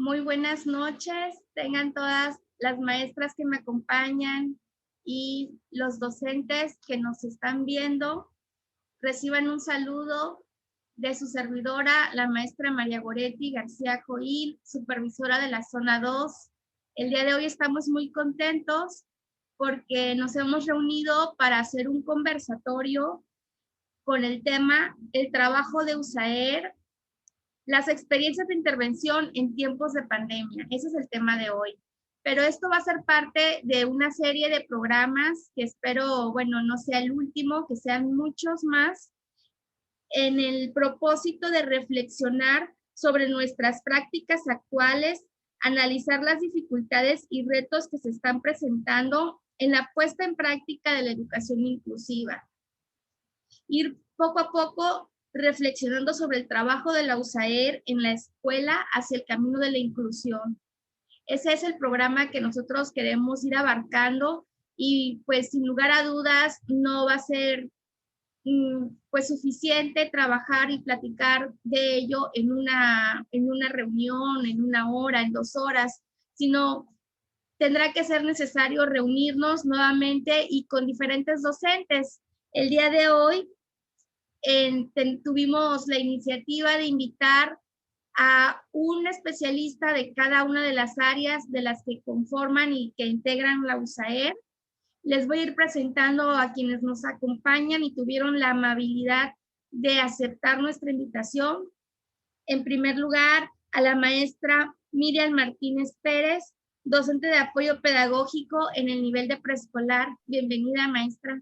Muy buenas noches, tengan todas las maestras que me acompañan y los docentes que nos están viendo. Reciban un saludo de su servidora, la maestra María Goretti García Coil, supervisora de la zona 2. El día de hoy estamos muy contentos porque nos hemos reunido para hacer un conversatorio con el tema el trabajo de USAER, las experiencias de intervención en tiempos de pandemia. Ese es el tema de hoy. Pero esto va a ser parte de una serie de programas que espero, bueno, no sea el último, que sean muchos más, en el propósito de reflexionar sobre nuestras prácticas actuales, analizar las dificultades y retos que se están presentando en la puesta en práctica de la educación inclusiva. Ir poco a poco reflexionando sobre el trabajo de la USAER en la escuela hacia el camino de la inclusión. Ese es el programa que nosotros queremos ir abarcando y pues sin lugar a dudas no va a ser pues suficiente trabajar y platicar de ello en una reunión, en una hora, en 2 horas, sino tendrá que ser necesario reunirnos nuevamente y con diferentes docentes. El día de hoy tuvimos la iniciativa de invitar a un especialista de cada una de las áreas de las que conforman y que integran la USAER. Les voy a ir presentando a quienes nos acompañan y tuvieron la amabilidad de aceptar nuestra invitación. En primer lugar, a la maestra Miriam Martínez Pérez, docente de apoyo pedagógico en el nivel de preescolar. Bienvenida, maestra.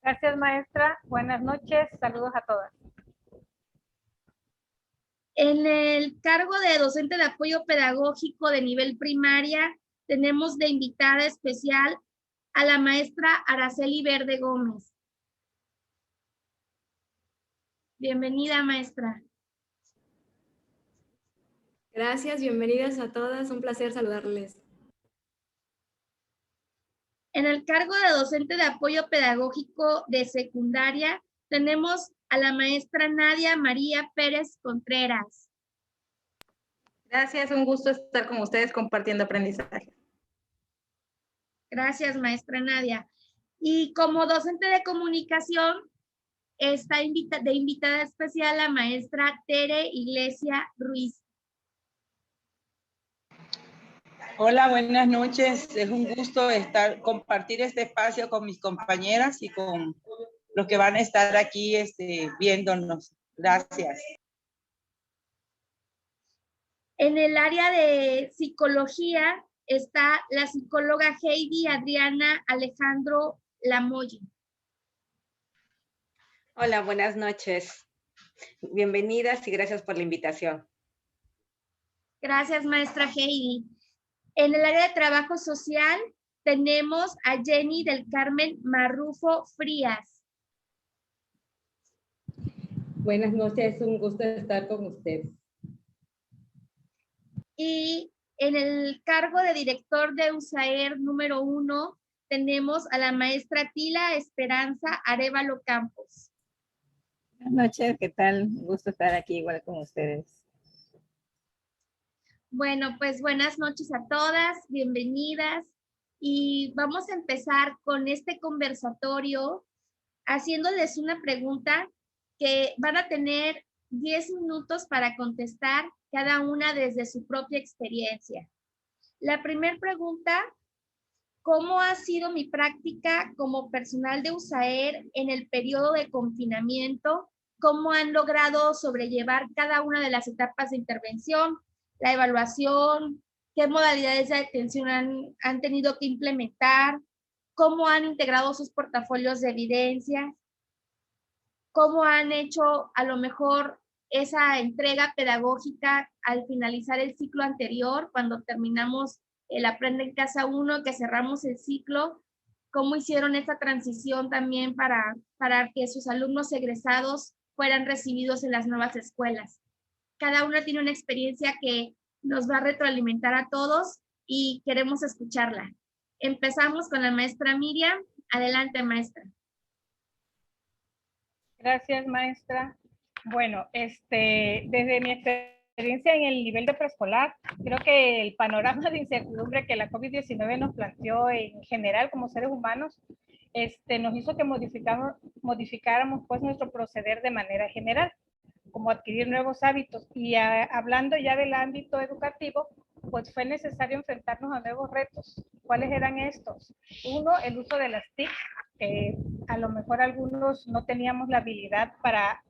Gracias, maestra. Buenas noches. Saludos a todas. En el cargo de docente de apoyo pedagógico de nivel primaria, tenemos de invitada especial a la maestra Araceli Verde Gómez. Bienvenida, maestra. Gracias, bienvenidas a todas. Un placer saludarles. En el cargo de docente de apoyo pedagógico de secundaria, tenemos a la maestra Nadia María Pérez Contreras. Gracias, un gusto estar con ustedes compartiendo aprendizaje. Gracias, maestra Nadia. Y como docente de comunicación, está de invitada especial la maestra Tere Iglesia Ruiz. Hola, buenas noches. Es un gusto compartir este espacio con mis compañeras y con los que van a estar aquí viéndonos. Gracias. En el área de psicología está la psicóloga Heidi Adriana Alejandro Lamoyi. Hola, buenas noches. Bienvenidas y gracias por la invitación. Gracias, maestra Heidi. En el área de trabajo social tenemos a Jenny del Carmen Marrufo Frías. Buenas noches, es un gusto estar con ustedes. Y en el cargo de director de USAER número 1 tenemos a la maestra Tila Esperanza Arévalo Campos. Buenas noches, ¿qué tal? Un gusto estar aquí igual con ustedes. Bueno, pues buenas noches a todas, bienvenidas. Y vamos a empezar con este conversatorio haciéndoles una pregunta que van a tener 10 minutos para contestar cada una desde su propia experiencia. La primera pregunta: ¿cómo ha sido mi práctica como personal de USAER en el periodo de confinamiento? ¿Cómo han logrado sobrellevar cada una de las etapas de intervención, la evaluación, qué modalidades de atención han tenido que implementar, cómo han integrado sus portafolios de evidencias, cómo han hecho a lo mejor esa entrega pedagógica al finalizar el ciclo anterior, cuando terminamos el Aprende en Casa 1, que cerramos el ciclo, cómo hicieron esta transición también para que sus alumnos egresados fueran recibidos en las nuevas escuelas. Cada una tiene una experiencia que nos va a retroalimentar a todos y queremos escucharla. Empezamos con la maestra Miriam. Adelante, maestra. Gracias, maestra. Bueno, desde mi experiencia experiencia en el nivel de preescolar, creo que el panorama de incertidumbre que la COVID-19 nos planteó en general como seres humanos, nos hizo que modificáramos pues nuestro proceder de manera general, como adquirir nuevos hábitos. Y hablando ya del ámbito educativo, pues fue necesario enfrentarnos a nuevos retos. ¿Cuáles eran estos? Uno, el uso de las TIC, que a lo mejor algunos no teníamos la habilidad para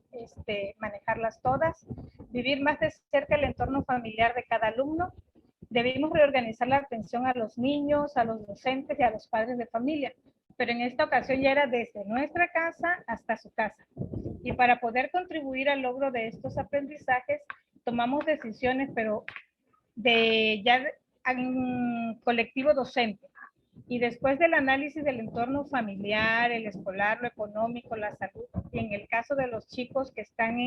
manejarlas todas. Vivir más de cerca el entorno familiar de cada alumno. Debimos reorganizar la atención a los niños, a los docentes y a los padres de familia, pero en esta ocasión ya era desde nuestra casa hasta su casa. Y para poder contribuir al logro de estos aprendizajes, tomamos decisiones, pero en colectivo docente. Y después del análisis del entorno familiar, el escolar, lo económico, la salud, y en el caso de los chicos que están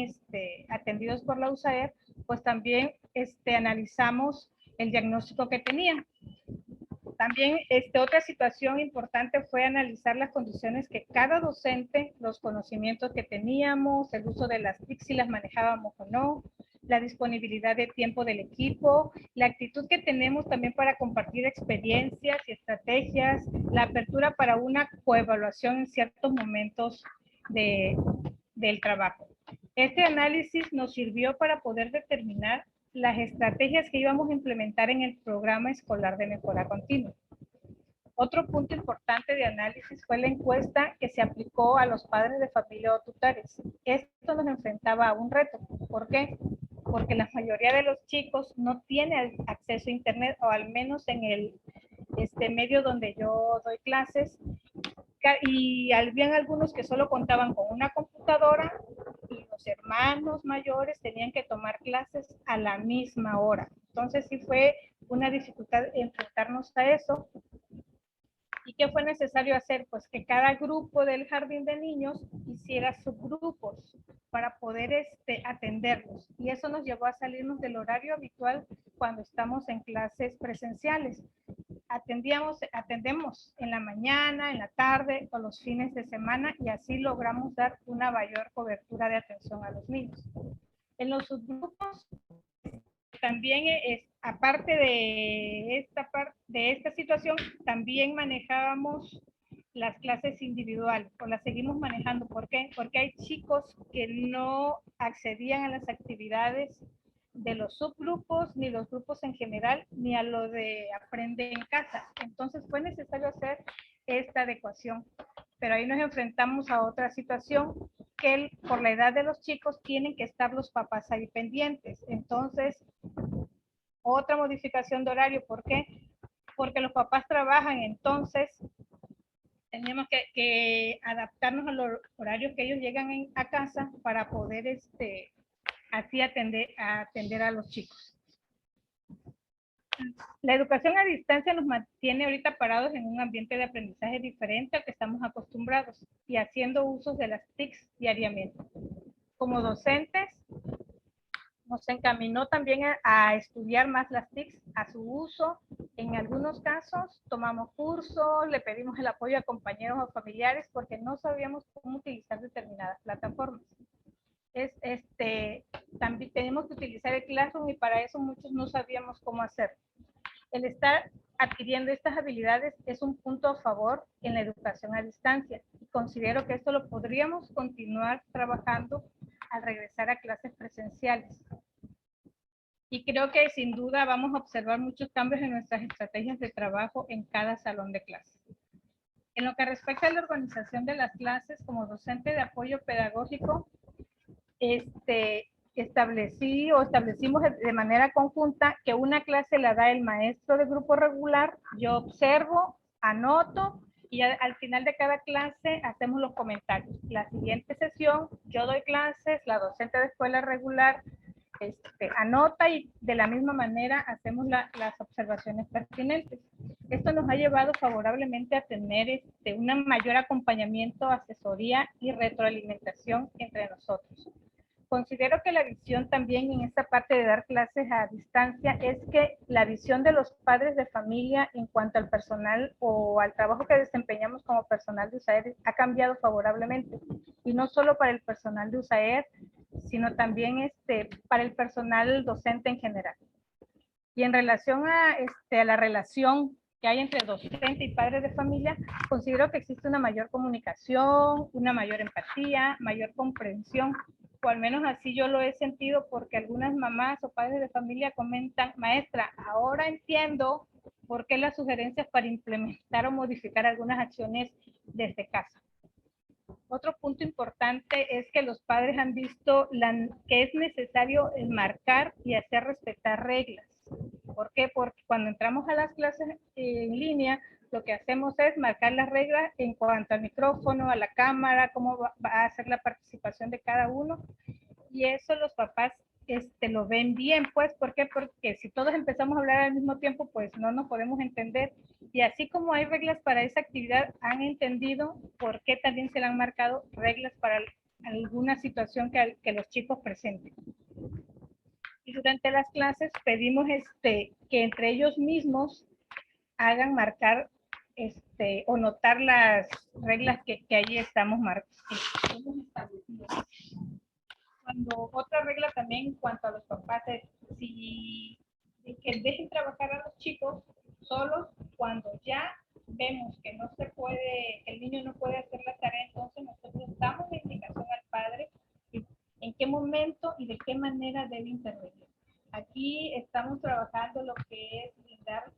atendidos por la USAER, pues también analizamos el diagnóstico que tenían. También otra situación importante fue analizar las condiciones que cada docente, los conocimientos que teníamos, el uso de las TIC, si las manejábamos o no, la disponibilidad de tiempo del equipo, la actitud que tenemos también para compartir experiencias y estrategias, la apertura para una coevaluación en ciertos momentos del trabajo. Este análisis nos sirvió para poder determinar las estrategias que íbamos a implementar en el programa escolar de mejora continua. Otro punto importante de análisis fue la encuesta que se aplicó a los padres de familia o tutores. Esto nos enfrentaba a un reto. ¿Por qué? Porque la mayoría de los chicos no tiene acceso a internet, o al menos en el medio donde yo doy clases, y habían algunos que solo contaban con una computadora, y los hermanos mayores tenían que tomar clases a la misma hora. Entonces sí fue una dificultad enfrentarnos a eso. ¿Y qué fue necesario hacer? Pues que cada grupo del jardín de niños hiciera subgrupos para poder atenderlos. Y eso nos llevó a salirnos del horario habitual cuando estamos en clases presenciales. Atendemos en la mañana, en la tarde o los fines de semana, y así logramos dar una mayor cobertura de atención a los niños. En los subgrupos también, aparte de esta situación, también manejábamos las clases individuales, o las seguimos manejando. ¿Por qué? Porque hay chicos que no accedían a las actividades de los subgrupos, ni los grupos en general, ni a lo de aprende en casa. Entonces fue necesario hacer esta adecuación. Pero ahí nos enfrentamos a otra situación, que por la edad de los chicos tienen que estar los papás ahí pendientes. Entonces, otra modificación de horario. ¿Por qué? Porque los papás trabajan, entonces teníamos que adaptarnos a los horarios que ellos llegan a casa para poder así atender a los chicos. La educación a distancia nos mantiene ahorita parados en un ambiente de aprendizaje diferente al que estamos acostumbrados y haciendo usos de las TICs diariamente. Como docentes, nos encaminó también a estudiar más las TICs, a su uso. En algunos casos tomamos cursos, le pedimos el apoyo a compañeros o familiares porque no sabíamos cómo utilizar determinadas plataformas. También tenemos que utilizar el Classroom y para eso muchos no sabíamos cómo hacer. El estar adquiriendo estas habilidades es un punto a favor en la educación a distancia y considero que esto lo podríamos continuar trabajando al regresar a clases presenciales. Y creo que sin duda vamos a observar muchos cambios en nuestras estrategias de trabajo en cada salón de clases. En lo que respecta a la organización de las clases, como docente de apoyo pedagógico, establecimos de manera conjunta que una clase la da el maestro de grupo regular, yo observo, anoto y al final de cada clase hacemos los comentarios. La siguiente sesión yo doy clases, la docente de escuela regular anota y de la misma manera hacemos las observaciones pertinentes. Esto nos ha llevado favorablemente a tener un mayor acompañamiento, asesoría y retroalimentación entre nosotros. Considero que la visión también en esta parte de dar clases a distancia es que la visión de los padres de familia en cuanto al personal o al trabajo que desempeñamos como personal de USAER ha cambiado favorablemente. Y no solo para el personal de USAER, sino también para el personal docente en general. Y en relación a la relación que hay entre docente y padre de familia, considero que existe una mayor comunicación, una mayor empatía, mayor comprensión, o al menos así yo lo he sentido, porque algunas mamás o padres de familia comentan: maestra, ahora entiendo por qué las sugerencias para implementar o modificar algunas acciones desde casa. Otro punto importante es que los padres han visto que es necesario marcar y hacer respetar reglas. ¿Por qué? Porque cuando entramos a las clases en línea, lo que hacemos es marcar las reglas en cuanto al micrófono, a la cámara, cómo va a ser la participación de cada uno. Y eso los papás lo ven bien, pues. ¿Por qué? Porque si todos empezamos a hablar al mismo tiempo, pues no nos podemos entender. Y así como hay reglas para esa actividad, han entendido por qué también se le han marcado reglas para alguna situación que los chicos presenten. Y durante las clases pedimos que entre ellos mismos hagan marcar o notar las reglas que allí estamos marcando. Cuando otra regla también en cuanto a los papás es que dejen trabajar a los chicos solos cuando ya vemos que no se puede, que el niño no puede hacer la tarea, entonces nosotros damos la indicación al padre en qué momento y de qué manera debe intervenir. Aquí estamos trabajando lo que es brindar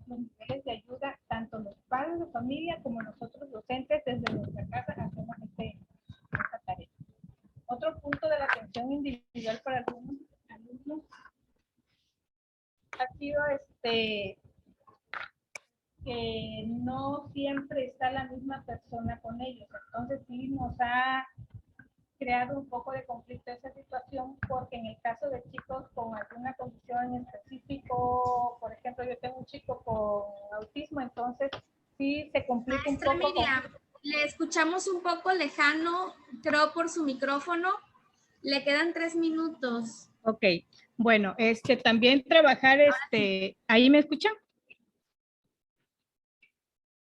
los niveles de ayuda, tanto los padres de familia como nosotros docentes desde nuestra casa hacemos esta tarea. Otro punto de la atención individual para algunos alumnos ha sido que no siempre está la misma persona con ellos. Entonces sí nos ha creado un poco de conflicto esa situación, porque en el caso de chicos con alguna condición en específico, por ejemplo, yo tengo un chico con autismo, entonces sí se complica Maestra un poco. Miriam, le escuchamos un poco lejano, creo, por su micrófono. Le quedan 3 minutos. Ok, bueno, también trabajar, ¿ahí me escuchan?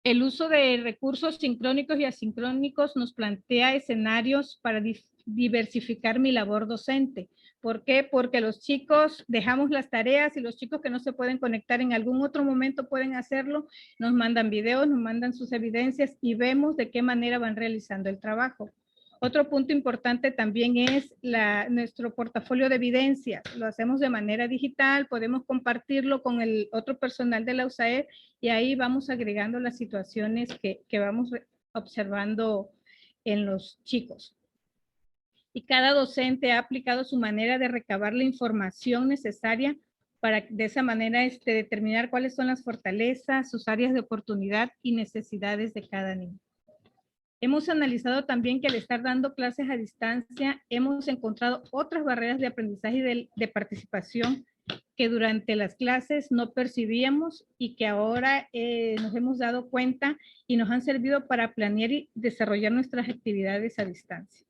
El uso de recursos sincrónicos y asincrónicos nos plantea escenarios para diversificar mi labor docente. ¿Por qué? Porque los chicos dejamos las tareas y los chicos que no se pueden conectar en algún otro momento pueden hacerlo, nos mandan videos, nos mandan sus evidencias y vemos de qué manera van realizando el trabajo. Otro punto importante también es nuestro portafolio de evidencias. Lo hacemos de manera digital, podemos compartirlo con el otro personal de la USAED y ahí vamos agregando las situaciones que vamos observando en los chicos. Y cada docente ha aplicado su manera de recabar la información necesaria para de esa manera determinar cuáles son las fortalezas, sus áreas de oportunidad y necesidades de cada niño. Hemos analizado también que al estar dando clases a distancia, hemos encontrado otras barreras de aprendizaje y de participación que durante las clases no percibíamos y que ahora nos hemos dado cuenta y nos han servido para planear y desarrollar nuestras actividades a distancia.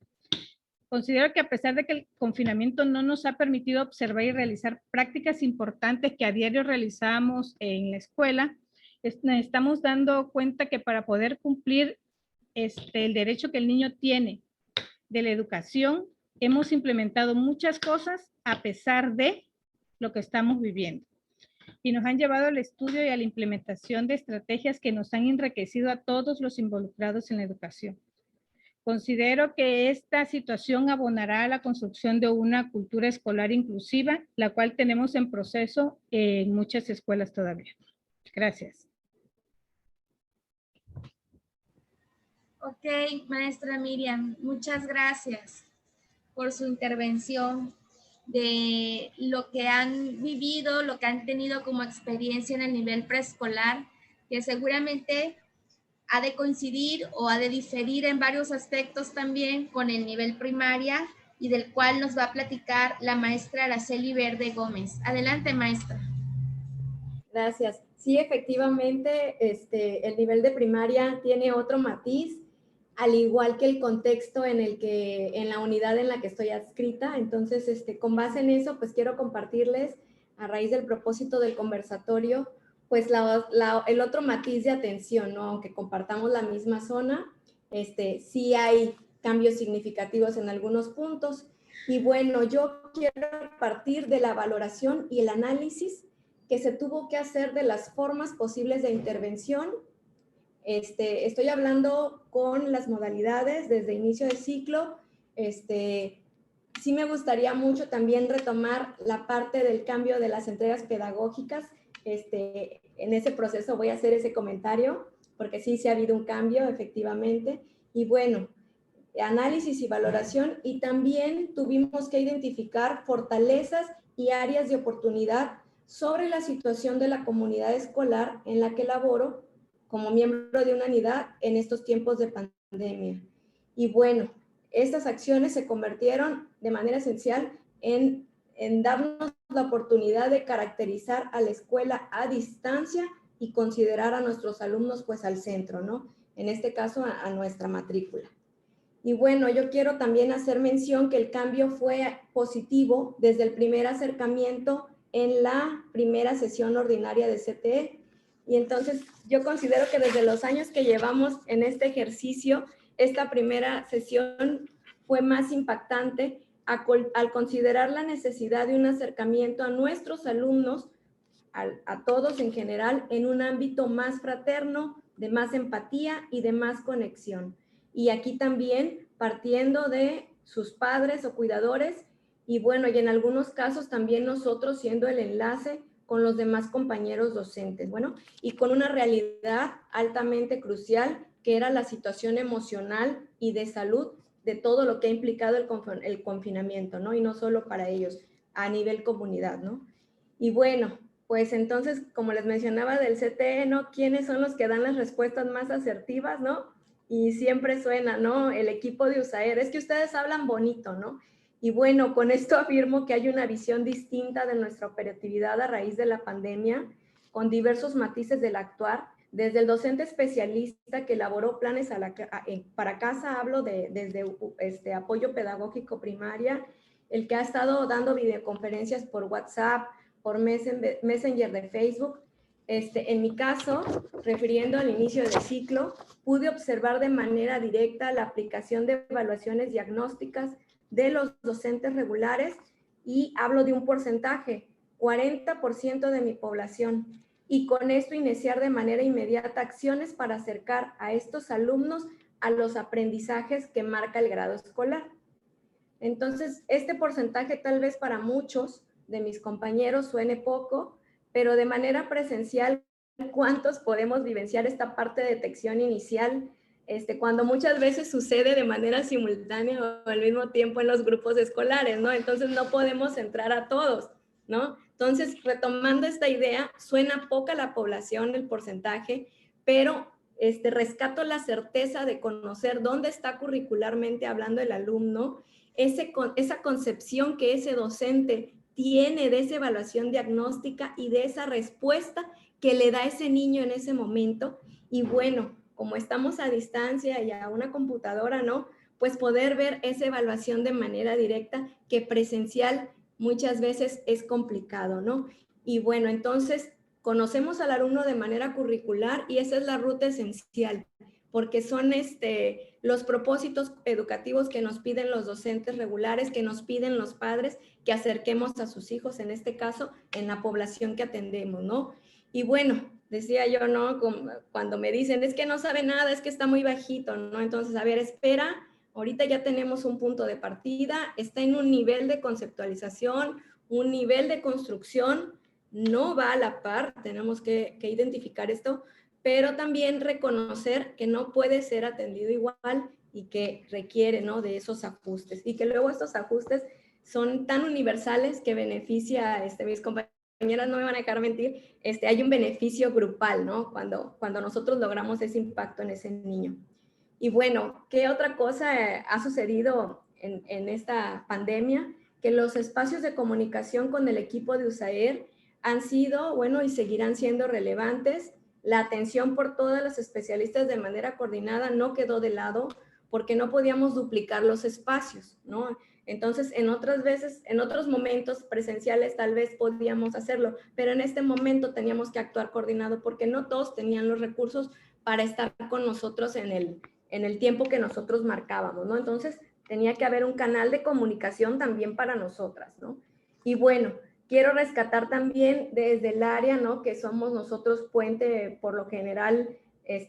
Considero que a pesar de que el confinamiento no nos ha permitido observar y realizar prácticas importantes que a diario realizamos en la escuela, nos estamos dando cuenta que para poder cumplir el derecho que el niño tiene de la educación, hemos implementado muchas cosas a pesar de lo que estamos viviendo. Y nos han llevado al estudio y a la implementación de estrategias que nos han enriquecido a todos los involucrados en la educación. Considero que esta situación abonará a la construcción de una cultura escolar inclusiva, la cual tenemos en proceso en muchas escuelas todavía. Gracias. Ok, maestra Miriam, muchas gracias por su intervención de lo que han vivido, lo que han tenido como experiencia en el nivel preescolar, que seguramente ha de coincidir o ha de diferir en varios aspectos también con el nivel primaria y del cual nos va a platicar la maestra Araceli Verde Gómez. Adelante, maestra. Gracias. Sí, efectivamente, el nivel de primaria tiene otro matiz, al igual que el contexto en la unidad en la que estoy adscrita. Entonces, con base en eso, pues quiero compartirles, a raíz del propósito del conversatorio, pues el otro matiz de atención, ¿no? Aunque compartamos la misma zona, sí hay cambios significativos en algunos puntos. Y bueno, yo quiero partir de la valoración y el análisis que se tuvo que hacer de las formas posibles de intervención. Estoy hablando con las modalidades desde inicio de ciclo. Sí me gustaría mucho también retomar la parte del cambio de las entregas pedagógicas. En ese proceso voy a hacer ese comentario, porque sí ha habido un cambio, efectivamente. Y bueno, análisis y valoración, y también tuvimos que identificar fortalezas y áreas de oportunidad sobre la situación de la comunidad escolar en la que laboro como miembro de una unidad en estos tiempos de pandemia. Y bueno, estas acciones se convirtieron de manera esencial en darnos la oportunidad de caracterizar a la escuela a distancia y considerar a nuestros alumnos pues al centro, ¿no? En este caso a nuestra matrícula. Y bueno, yo quiero también hacer mención que el cambio fue positivo desde el primer acercamiento en la primera sesión ordinaria de CTE. Y entonces yo considero que desde los años que llevamos en este ejercicio, esta primera sesión fue más impactante al considerar la necesidad de un acercamiento a nuestros alumnos, a todos en general, en un ámbito más fraterno, de más empatía y de más conexión. Y aquí también partiendo de sus padres o cuidadores, y bueno, y en algunos casos también nosotros siendo el enlace con los demás compañeros docentes. Bueno, y con una realidad altamente crucial que era la situación emocional y de salud de todo lo que ha implicado el confinamiento, ¿no? Y no solo para ellos, a nivel comunidad, ¿no? Y bueno, pues entonces, como les mencionaba del CTE, ¿no? ¿Quiénes son los que dan las respuestas más asertivas, ¿no? Y siempre suena, ¿no? El equipo de USAER. Es que ustedes hablan bonito, ¿no? Y bueno, con esto afirmo que hay una visión distinta de nuestra operatividad a raíz de la pandemia, con diversos matices del actuar. Desde el docente especialista que elaboró planes para casa, hablo desde apoyo pedagógico primaria, el que ha estado dando videoconferencias por WhatsApp, por Messenger de Facebook. En mi caso, refiriendo al inicio del ciclo, pude observar de manera directa la aplicación de evaluaciones diagnósticas de los docentes regulares y hablo de un porcentaje, 40% de mi población. Y con esto iniciar de manera inmediata acciones para acercar a estos alumnos a los aprendizajes que marca el grado escolar. Entonces, este porcentaje tal vez para muchos de mis compañeros suene poco, pero de manera presencial, ¿cuántos podemos vivenciar esta parte de detección inicial? Cuando muchas veces sucede de manera simultánea o al mismo tiempo en los grupos escolares, ¿no? Entonces no podemos entrar a todos, ¿no? Entonces, retomando esta idea, suena poca la población, el porcentaje, pero rescato la certeza de conocer dónde está curricularmente hablando el alumno, esa concepción que ese docente tiene de esa evaluación diagnóstica y de esa respuesta que le da ese niño en ese momento. Y bueno, como estamos a distancia y a una computadora, ¿no? Pues poder ver esa evaluación de manera directa, que presencial muchas veces es complicado, ¿no? Y bueno, entonces conocemos al alumno de manera curricular y esa es la ruta esencial, porque son los propósitos educativos que nos piden los docentes regulares, que nos piden los padres, que acerquemos a sus hijos, en este caso, en la población que atendemos, ¿no? Y bueno, decía yo, ¿no? Cuando me dicen, es que no sabe nada, es que está muy bajito, ¿no? Entonces, a ver, espera, ahorita ya tenemos un punto de partida, está en un nivel de conceptualización, un nivel de construcción, no va a la par, tenemos que identificar esto, pero también reconocer que no puede ser atendido igual y que requiere, ¿no? De esos ajustes, y que luego estos ajustes son tan universales que beneficia a mis compañeras, no me van a dejar mentir, hay un beneficio grupal, ¿no? Cuando nosotros logramos ese impacto en ese niño. Y bueno, ¿qué otra cosa ha sucedido en esta pandemia? Que los espacios de comunicación con el equipo de USAER han sido, bueno, y seguirán siendo relevantes. La atención por todos los especialistas de manera coordinada no quedó de lado porque no podíamos duplicar los espacios, ¿no? Entonces, en otros momentos presenciales tal vez podíamos hacerlo, pero en este momento teníamos que actuar coordinado porque no todos tenían los recursos para estar con nosotros en el tiempo que nosotros marcábamos, ¿no? Entonces, tenía que haber un canal de comunicación también para nosotras, ¿no? Y bueno, quiero rescatar también desde el área, ¿no? Que somos nosotros puente, por lo general,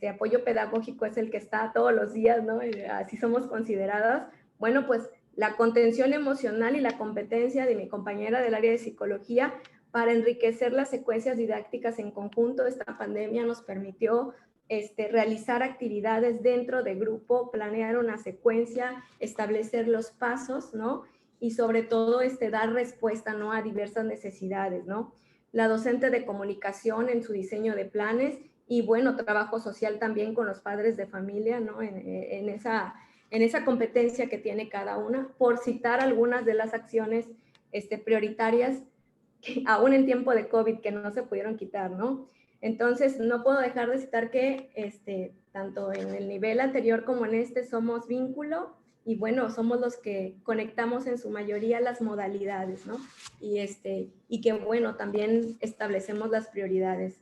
apoyo pedagógico es el que está todos los días, ¿no? Así somos consideradas. Bueno, pues la contención emocional y la competencia de mi compañera del área de psicología para enriquecer las secuencias didácticas en conjunto. Esta pandemia nos permitió realizar actividades dentro de grupo, planear una secuencia, establecer los pasos, ¿no? Y sobre todo dar respuesta, ¿no? A diversas necesidades, ¿no? La docente de comunicación en su diseño de planes y, bueno, trabajo social también con los padres de familia, ¿no? En esa competencia que tiene cada una, por citar algunas de las acciones prioritarias, que, aún en tiempo de COVID, que no se pudieron quitar, ¿no? Entonces, no puedo dejar de citar que tanto en el nivel anterior como en somos vínculo y, bueno, somos los que conectamos en su mayoría las modalidades, ¿no? Y que, bueno, también establecemos las prioridades.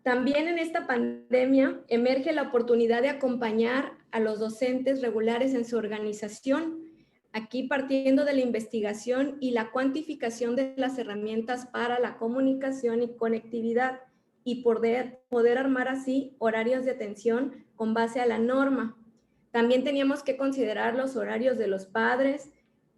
También en esta pandemia emerge la oportunidad de acompañar a los docentes regulares en su organización, aquí partiendo de la investigación y la cuantificación de las herramientas para la comunicación y conectividad y poder armar así horarios de atención con base a la norma. También teníamos que considerar los horarios de los padres,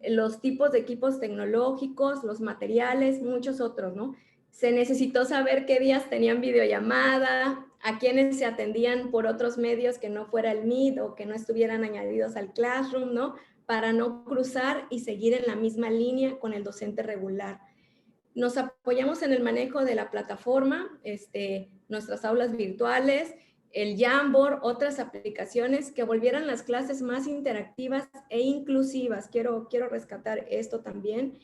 los tipos de equipos tecnológicos, los materiales, muchos otros, ¿no? Se necesitó saber qué días tenían videollamada, a quienes se atendían por otros medios que no fuera el Meet o que no estuvieran añadidos al Classroom, ¿no? Para no cruzar y seguir en la misma línea con el docente regular. Nos apoyamos en el manejo de la plataforma, nuestras aulas virtuales, el Jamboard, otras aplicaciones que volvieran las clases más interactivas e inclusivas. Quiero rescatar esto también.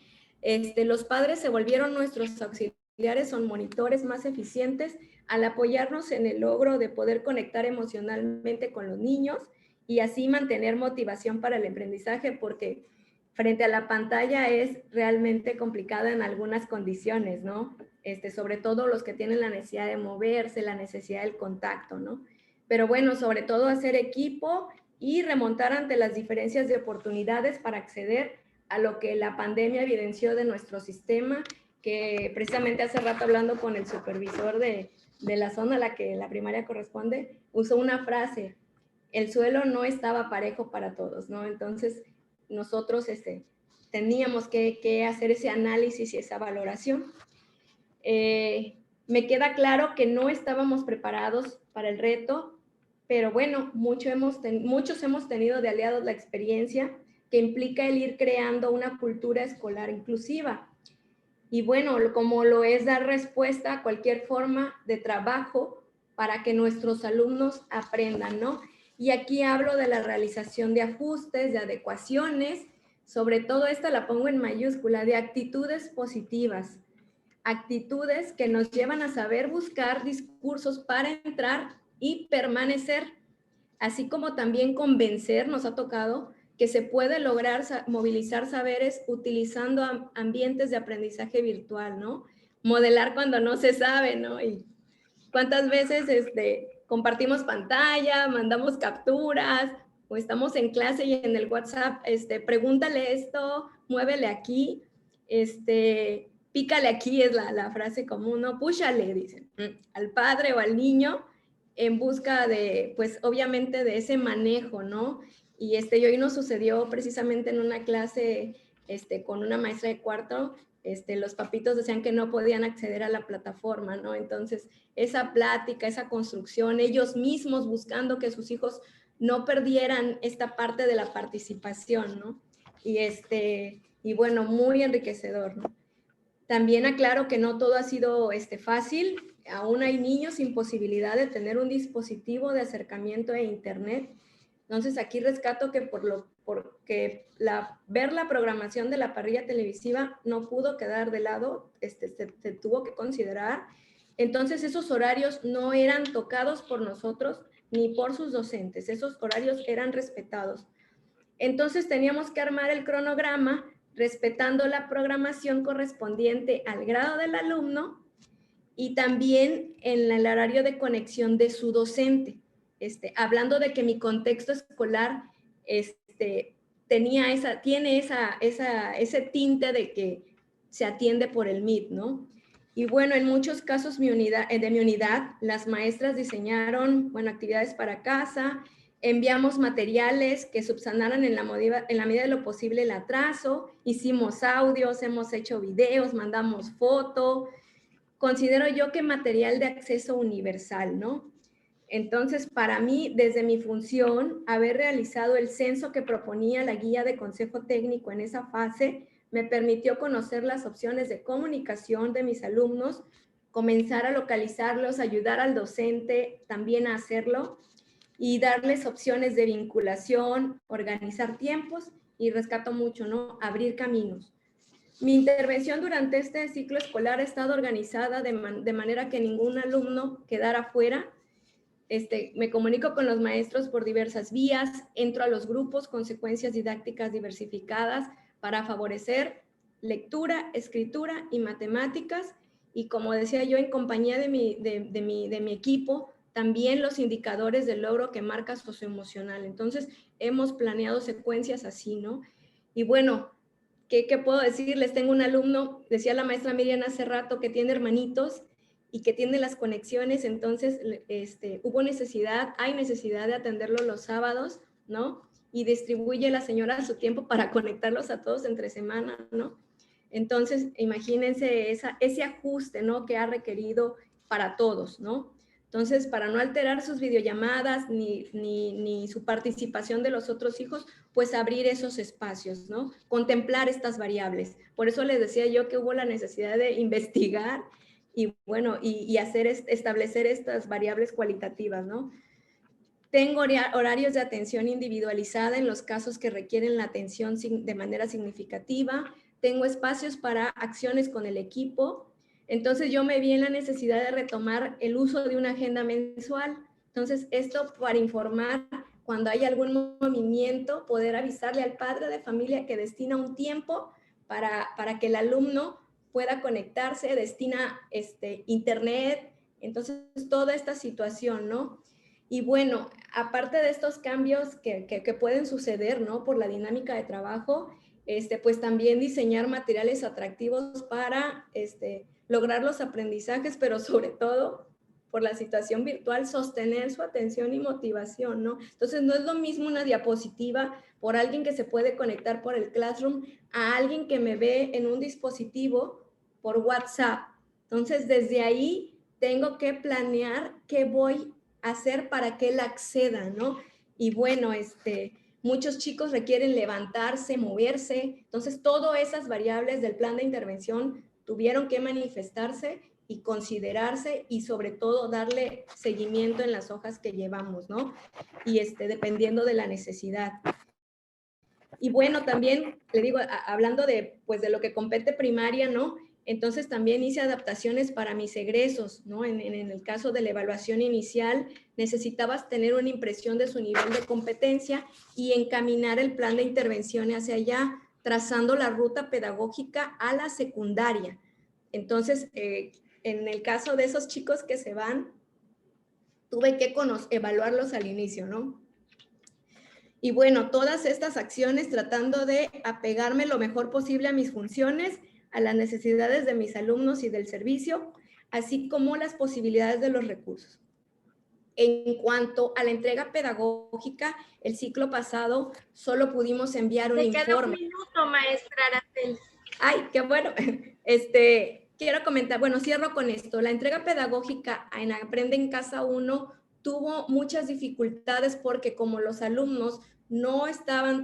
Los padres se volvieron nuestros auxiliares, son monitores más eficientes al apoyarnos en el logro de poder conectar emocionalmente con los niños y así mantener motivación para el aprendizaje, porque frente a la pantalla es realmente complicada en algunas condiciones, ¿no? Sobre todo los que tienen la necesidad de moverse, la necesidad del contacto, ¿no? Pero bueno, sobre todo hacer equipo y remontar ante las diferencias de oportunidades para acceder a lo que la pandemia evidenció de nuestro sistema, que precisamente hace rato hablando con el supervisor de la zona a la que la primaria corresponde, usó una frase: el suelo no estaba parejo para todos, ¿no? Entonces, nosotros teníamos que hacer ese análisis y esa valoración. Me queda claro que no estábamos preparados para el reto, pero bueno, muchos hemos tenido de aliados la experiencia que implica el ir creando una cultura escolar inclusiva. Y bueno, como lo es dar respuesta a cualquier forma de trabajo para que nuestros alumnos aprendan, ¿no? Y aquí hablo de la realización de ajustes, de adecuaciones, sobre todo esta la pongo en mayúscula, de actitudes positivas, actitudes que nos llevan a saber buscar discursos para entrar y permanecer, así como también convencer, nos ha tocado, que se puede lograr movilizar saberes utilizando ambientes de aprendizaje virtual, ¿no? Modelar cuando no se sabe, ¿no? Y cuántas veces compartimos pantalla, mandamos capturas, o estamos en clase y en el WhatsApp, pregúntale esto, muévele aquí, pícale aquí, es la frase común, ¿no? Púchale, dicen, al padre o al niño en busca de, pues obviamente de ese manejo, ¿no? Y hoy nos sucedió precisamente en una clase con una maestra de cuarto, los papitos decían que no podían acceder a la plataforma, ¿no? Entonces, esa plática, esa construcción, ellos mismos buscando que sus hijos no perdieran esta parte de la participación, ¿no? Y bueno, muy enriquecedor, ¿no? También aclaro que no todo ha sido fácil, aún hay niños sin posibilidad de tener un dispositivo de acercamiento a internet. Entonces aquí rescato que porque ver la programación de la parrilla televisiva no pudo quedar de lado, se tuvo que considerar. Entonces esos horarios no eran tocados por nosotros ni por sus docentes, esos horarios eran respetados. Entonces teníamos que armar el cronograma respetando la programación correspondiente al grado del alumno y también en el horario de conexión de su docente. Hablando de que mi contexto escolar tiene ese tinte de que se atiende por el MIT, ¿no? Y bueno, en muchos casos de mi unidad, las maestras diseñaron, bueno, actividades para casa, enviamos materiales que subsanaran en la medida de lo posible el atraso, hicimos audios, hemos hecho videos, mandamos foto. Considero yo que material de acceso universal, ¿no? Entonces, para mí, desde mi función, haber realizado el censo que proponía la guía de consejo técnico en esa fase, me permitió conocer las opciones de comunicación de mis alumnos, comenzar a localizarlos, ayudar al docente también a hacerlo y darles opciones de vinculación, organizar tiempos y rescato mucho, ¿no? Abrir caminos. Mi intervención durante este ciclo escolar ha estado organizada de manera que ningún alumno quedara fuera. Me comunico con los maestros por diversas vías, entro a los grupos con secuencias didácticas diversificadas para favorecer lectura, escritura y matemáticas. Y como decía yo, en compañía de mi equipo, también los indicadores del logro que marca socioemocional. Entonces, hemos planeado secuencias así, ¿no? Y bueno, ¿qué puedo decirles? Tengo un alumno, decía la maestra Miriam hace rato, que tiene hermanitos y que tiene las conexiones, entonces hay necesidad de atenderlo los sábados, ¿no? Y distribuye la señora su tiempo para conectarlos a todos entre semana, ¿no? Entonces, imagínense ese ajuste, ¿no? Que ha requerido para todos, ¿no? Entonces, para no alterar sus videollamadas ni su participación de los otros hijos, pues abrir esos espacios, ¿no? Contemplar estas variables. Por eso les decía yo que hubo la necesidad de investigar y bueno, y establecer estas variables cualitativas, ¿no? Tengo horarios de atención individualizada en los casos que requieren la atención de manera significativa. Tengo espacios para acciones con el equipo. Entonces yo me vi en la necesidad de retomar el uso de una agenda mensual. Entonces esto para informar cuando hay algún movimiento, poder avisarle al padre de familia que destina un tiempo para que el alumno pueda conectarse, destina internet, entonces toda esta situación, ¿no? Y bueno, aparte de estos cambios que pueden suceder, ¿no? Por la dinámica de trabajo, pues también diseñar materiales atractivos para lograr los aprendizajes, pero sobre todo por la situación virtual, sostener su atención y motivación, ¿no? Entonces, no es lo mismo una diapositiva por alguien que se puede conectar por el Classroom a alguien que me ve en un dispositivo por WhatsApp. Entonces, desde ahí tengo que planear qué voy a hacer para que él acceda, ¿no? Y bueno, muchos chicos requieren levantarse, moverse. Entonces, todas esas variables del plan de intervención tuvieron que manifestarse y considerarse y sobre todo darle seguimiento en las hojas que llevamos, ¿no? Y dependiendo de la necesidad. Y bueno, también le digo, hablando de lo que compete primaria, ¿no? Entonces también hice adaptaciones para mis egresos, ¿no? En el caso de la evaluación inicial, necesitabas tener una impresión de su nivel de competencia y encaminar el plan de intervención hacia allá, trazando la ruta pedagógica a la secundaria. Entonces, en el caso de esos chicos que se van, tuve que evaluarlos al inicio, ¿no? Y bueno, todas estas acciones tratando de apegarme lo mejor posible a mis funciones, a las necesidades de mis alumnos y del servicio, así como las posibilidades de los recursos. En cuanto a la entrega pedagógica, el ciclo pasado solo pudimos enviar un informe. Te queda un minuto, maestra Araceli. Ay, qué bueno. Quiero comentar, bueno, cierro con esto. La entrega pedagógica en Aprende en Casa 1 tuvo muchas dificultades porque como los alumnos no estaban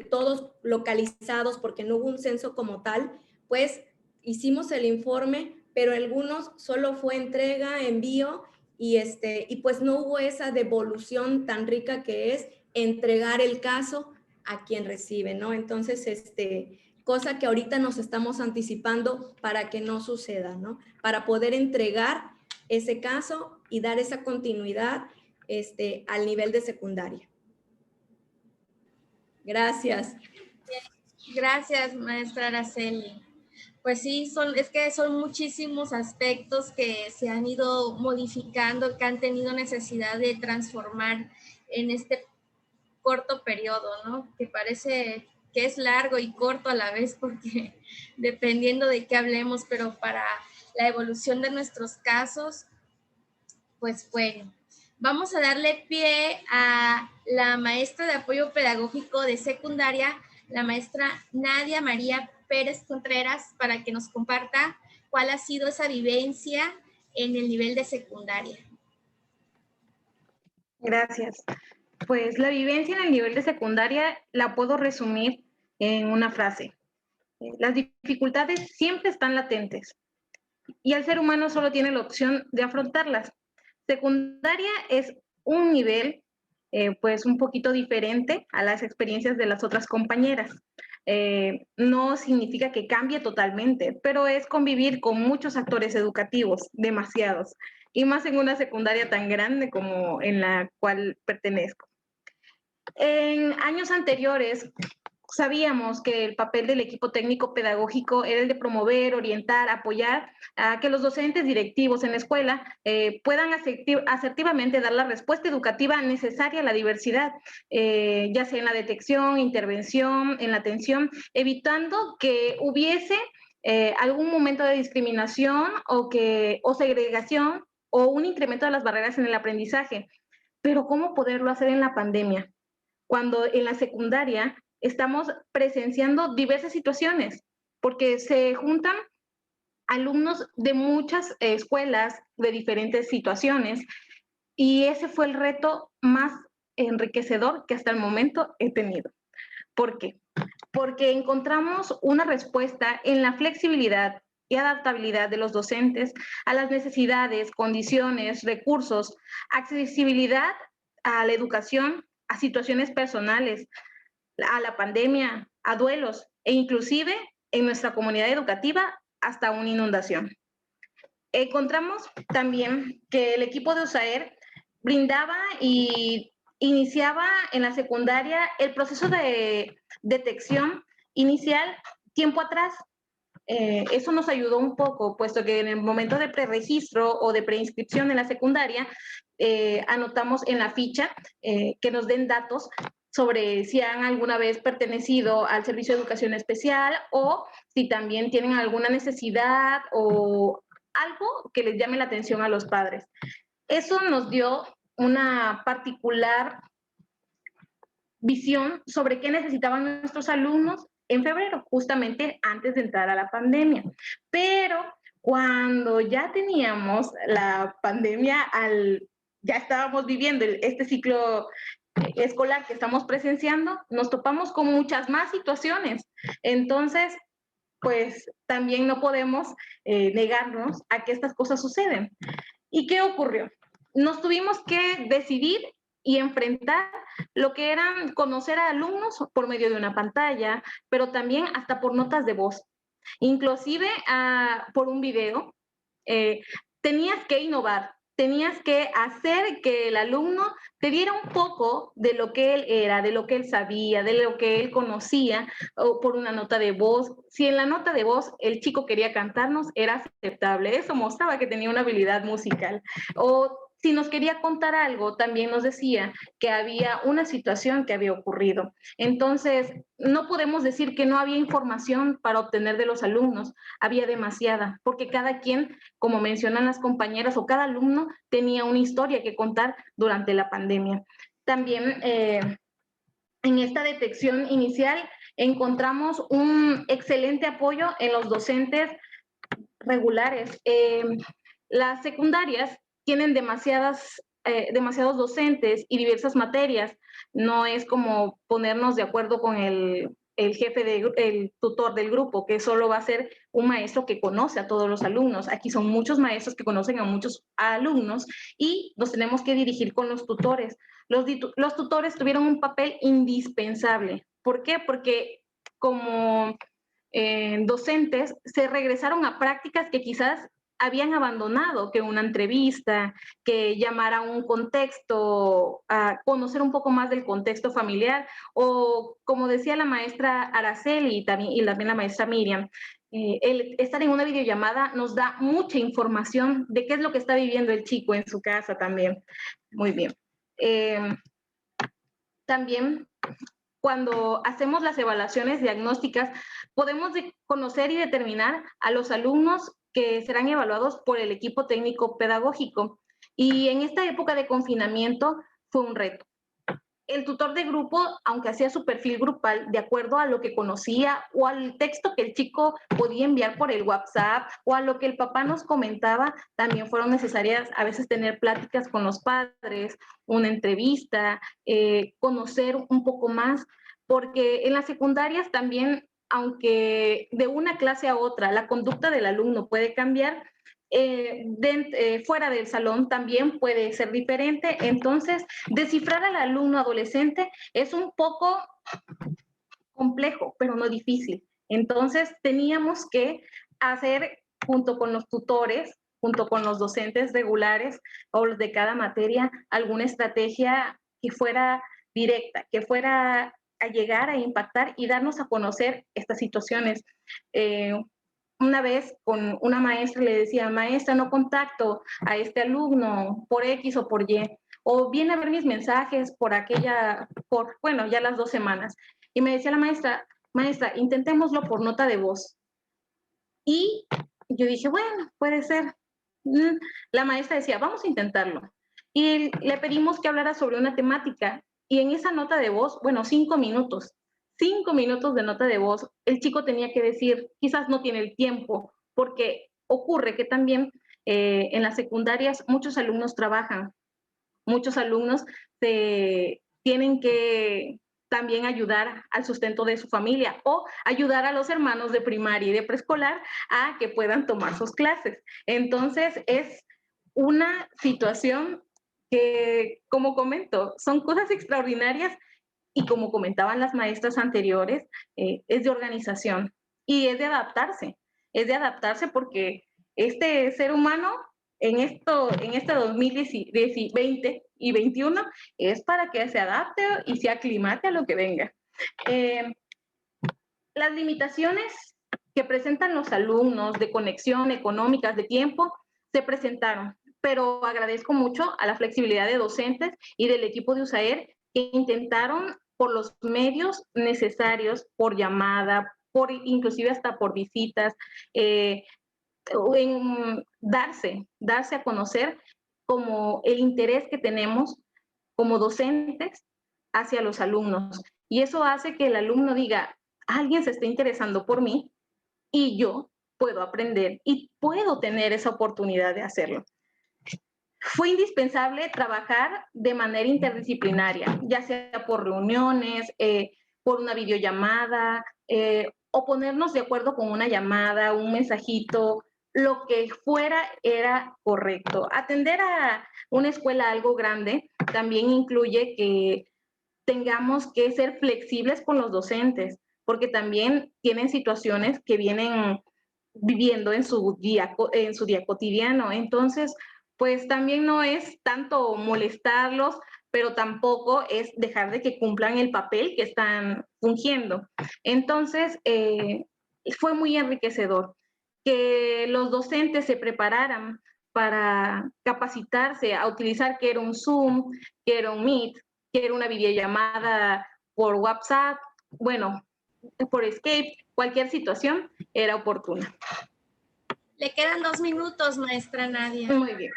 todos localizados porque no hubo un censo como tal, pues hicimos el informe, pero algunos solo fue entrega, envío y pues no hubo esa devolución tan rica que es entregar el caso a quien recibe, ¿no? Entonces, cosa que ahorita nos estamos anticipando para que no suceda, ¿no? Para poder entregar ese caso y dar esa continuidad al nivel de secundaria. Gracias. Gracias, maestra Araceli. Pues sí, es que son muchísimos aspectos que se han ido modificando, que han tenido necesidad de transformar en corto periodo, ¿no? Que parece que es largo y corto a la vez porque dependiendo de qué hablemos, pero para la evolución de nuestros casos, pues bueno, vamos a darle pie a la maestra de apoyo pedagógico de secundaria, la maestra Nadia María Pérez Contreras, para que nos comparta cuál ha sido esa vivencia en el nivel de secundaria. Gracias. Pues la vivencia en el nivel de secundaria la puedo resumir en una frase. Las dificultades siempre están latentes y el ser humano solo tiene la opción de afrontarlas. Secundaria es un nivel pues un poquito diferente a las experiencias de las otras compañeras. No significa que cambie totalmente, pero es convivir con muchos actores educativos, demasiados, y más en una secundaria tan grande como en la cual pertenezco. En años anteriores sabíamos que el papel del equipo técnico pedagógico era el de promover, orientar, apoyar a que los docentes directivos en la escuela puedan asertivamente dar la respuesta educativa necesaria a la diversidad, ya sea en la detección, intervención, en la atención, evitando que hubiese algún momento de discriminación o segregación o un incremento de las barreras en el aprendizaje. Pero ¿cómo poderlo hacer en la pandemia? Cuando en la secundaria estamos presenciando diversas situaciones, porque se juntan alumnos de muchas escuelas de diferentes situaciones, y ese fue el reto más enriquecedor que hasta el momento he tenido. ¿Por qué? Porque encontramos una respuesta en la flexibilidad y adaptabilidad de los docentes a las necesidades, condiciones, recursos, accesibilidad a la educación, a situaciones personales, a la pandemia, a duelos e inclusive en nuestra comunidad educativa hasta una inundación. Encontramos también que el equipo de USAER brindaba y iniciaba en la secundaria el proceso de detección inicial tiempo atrás. Eso nos ayudó un poco, puesto que en el momento de preregistro o de preinscripción en la secundaria, anotamos en la ficha que nos den datos sobre si han alguna vez pertenecido al Servicio de Educación Especial o si también tienen alguna necesidad o algo que les llame la atención a los padres. Eso nos dio una particular visión sobre qué necesitaban nuestros alumnos en febrero, justamente antes de entrar a la pandemia. Pero cuando ya teníamos la pandemia, ya estábamos viviendo este ciclo escolar que estamos presenciando, nos topamos con muchas más situaciones. Entonces, pues también no podemos negarnos a que estas cosas suceden. ¿Y qué ocurrió? Nos tuvimos que decidir y enfrentar lo que eran conocer a alumnos por medio de una pantalla, pero también hasta por notas de voz, inclusive por un video. Tenías que innovar, tenías que hacer que el alumno te diera un poco de lo que él era, de lo que él sabía, de lo que él conocía, o por una nota de voz. Si en la nota de voz el chico quería cantarnos, era aceptable. Eso mostraba que tenía una habilidad musical. O si nos quería contar algo, también nos decía que había una situación que había ocurrido. Entonces, no podemos decir que no había información para obtener de los alumnos, había demasiada, porque cada quien, como mencionan las compañeras, o cada alumno tenía una historia que contar durante la pandemia. También en esta detección inicial encontramos un excelente apoyo en los docentes regulares. Las secundarias tienen demasiados docentes y diversas materias. No es como ponernos de acuerdo con el jefe, el tutor del grupo, que solo va a ser un maestro que conoce a todos los alumnos. Aquí son muchos maestros que conocen a muchos alumnos y nos tenemos que dirigir con los tutores. Los tutores tuvieron un papel indispensable. ¿Por qué? Porque como docentes se regresaron a prácticas que quizás habían abandonado, que una entrevista, que llamar a un contexto, a conocer un poco más del contexto familiar, o como decía la maestra Araceli y también la maestra Miriam, el estar en una videollamada nos da mucha información de qué es lo que está viviendo el chico en su casa también. Muy bien. también cuando hacemos las evaluaciones diagnósticas, podemos conocer y determinar a los alumnos que serán evaluados por el equipo técnico pedagógico. Y en esta época de confinamiento fue un reto. El tutor de grupo, aunque hacía su perfil grupal de acuerdo a lo que conocía o al texto que el chico podía enviar por el WhatsApp o a lo que el papá nos comentaba, también fueron necesarias a veces tener pláticas con los padres, una entrevista, conocer un poco más, porque en las secundarias también, aunque de una clase a otra la conducta del alumno puede cambiar, fuera del salón también puede ser diferente. Entonces, descifrar al alumno adolescente es un poco complejo, pero no difícil. Entonces, teníamos que hacer, junto con los tutores, junto con los docentes regulares o los de cada materia, alguna estrategia que fuera directa, que fuera a llegar a impactar y darnos a conocer estas situaciones. Una vez con una maestra le decía, maestra, no contacto a este alumno por X o por Y, o viene a ver mis mensajes por bueno, ya las 2 semanas. Y me decía la maestra, intentémoslo por nota de voz. Y yo dije, bueno, puede ser. La maestra decía, vamos a intentarlo. Y le pedimos que hablara sobre una temática. Y en esa nota de voz, bueno, 5 minutos. 5 minutos de nota de voz, el chico tenía que decir, quizás no tiene el tiempo, porque ocurre que también en las secundarias muchos alumnos trabajan, muchos alumnos tienen que también ayudar al sustento de su familia o ayudar a los hermanos de primaria y de preescolar a que puedan tomar sus clases. Entonces, es una situación que, como comento, son cosas extraordinarias. Y como comentaban las maestras anteriores, es de organización y es de adaptarse porque este ser humano en este 2020 y 21 es para que se adapte y se aclimate a lo que venga. Las limitaciones que presentan los alumnos de conexión, económicas, de tiempo, se presentaron, pero agradezco mucho a la flexibilidad de docentes y del equipo de USAER que intentaron por los medios necesarios, por llamada, inclusive hasta por visitas, darse a conocer como el interés que tenemos como docentes hacia los alumnos. Y eso hace que el alumno diga, alguien se está interesando por mí y yo puedo aprender y puedo tener esa oportunidad de hacerlo. Fue indispensable trabajar de manera interdisciplinaria, ya sea por reuniones, por una videollamada, o ponernos de acuerdo con una llamada, un mensajito, lo que fuera era correcto. Atender a una escuela algo grande también incluye que tengamos que ser flexibles con los docentes, porque también tienen situaciones que vienen viviendo en su día cotidiano. Entonces, pues también no es tanto molestarlos, pero tampoco es dejar de que cumplan el papel que están fungiendo. Entonces, fue muy enriquecedor que los docentes se prepararan para capacitarse a utilizar que era un Zoom, que era un Meet, que era una videollamada por WhatsApp, bueno, por Skype, cualquier situación era oportuna. Le quedan 2 minutos, maestra Nadia. Muy bien.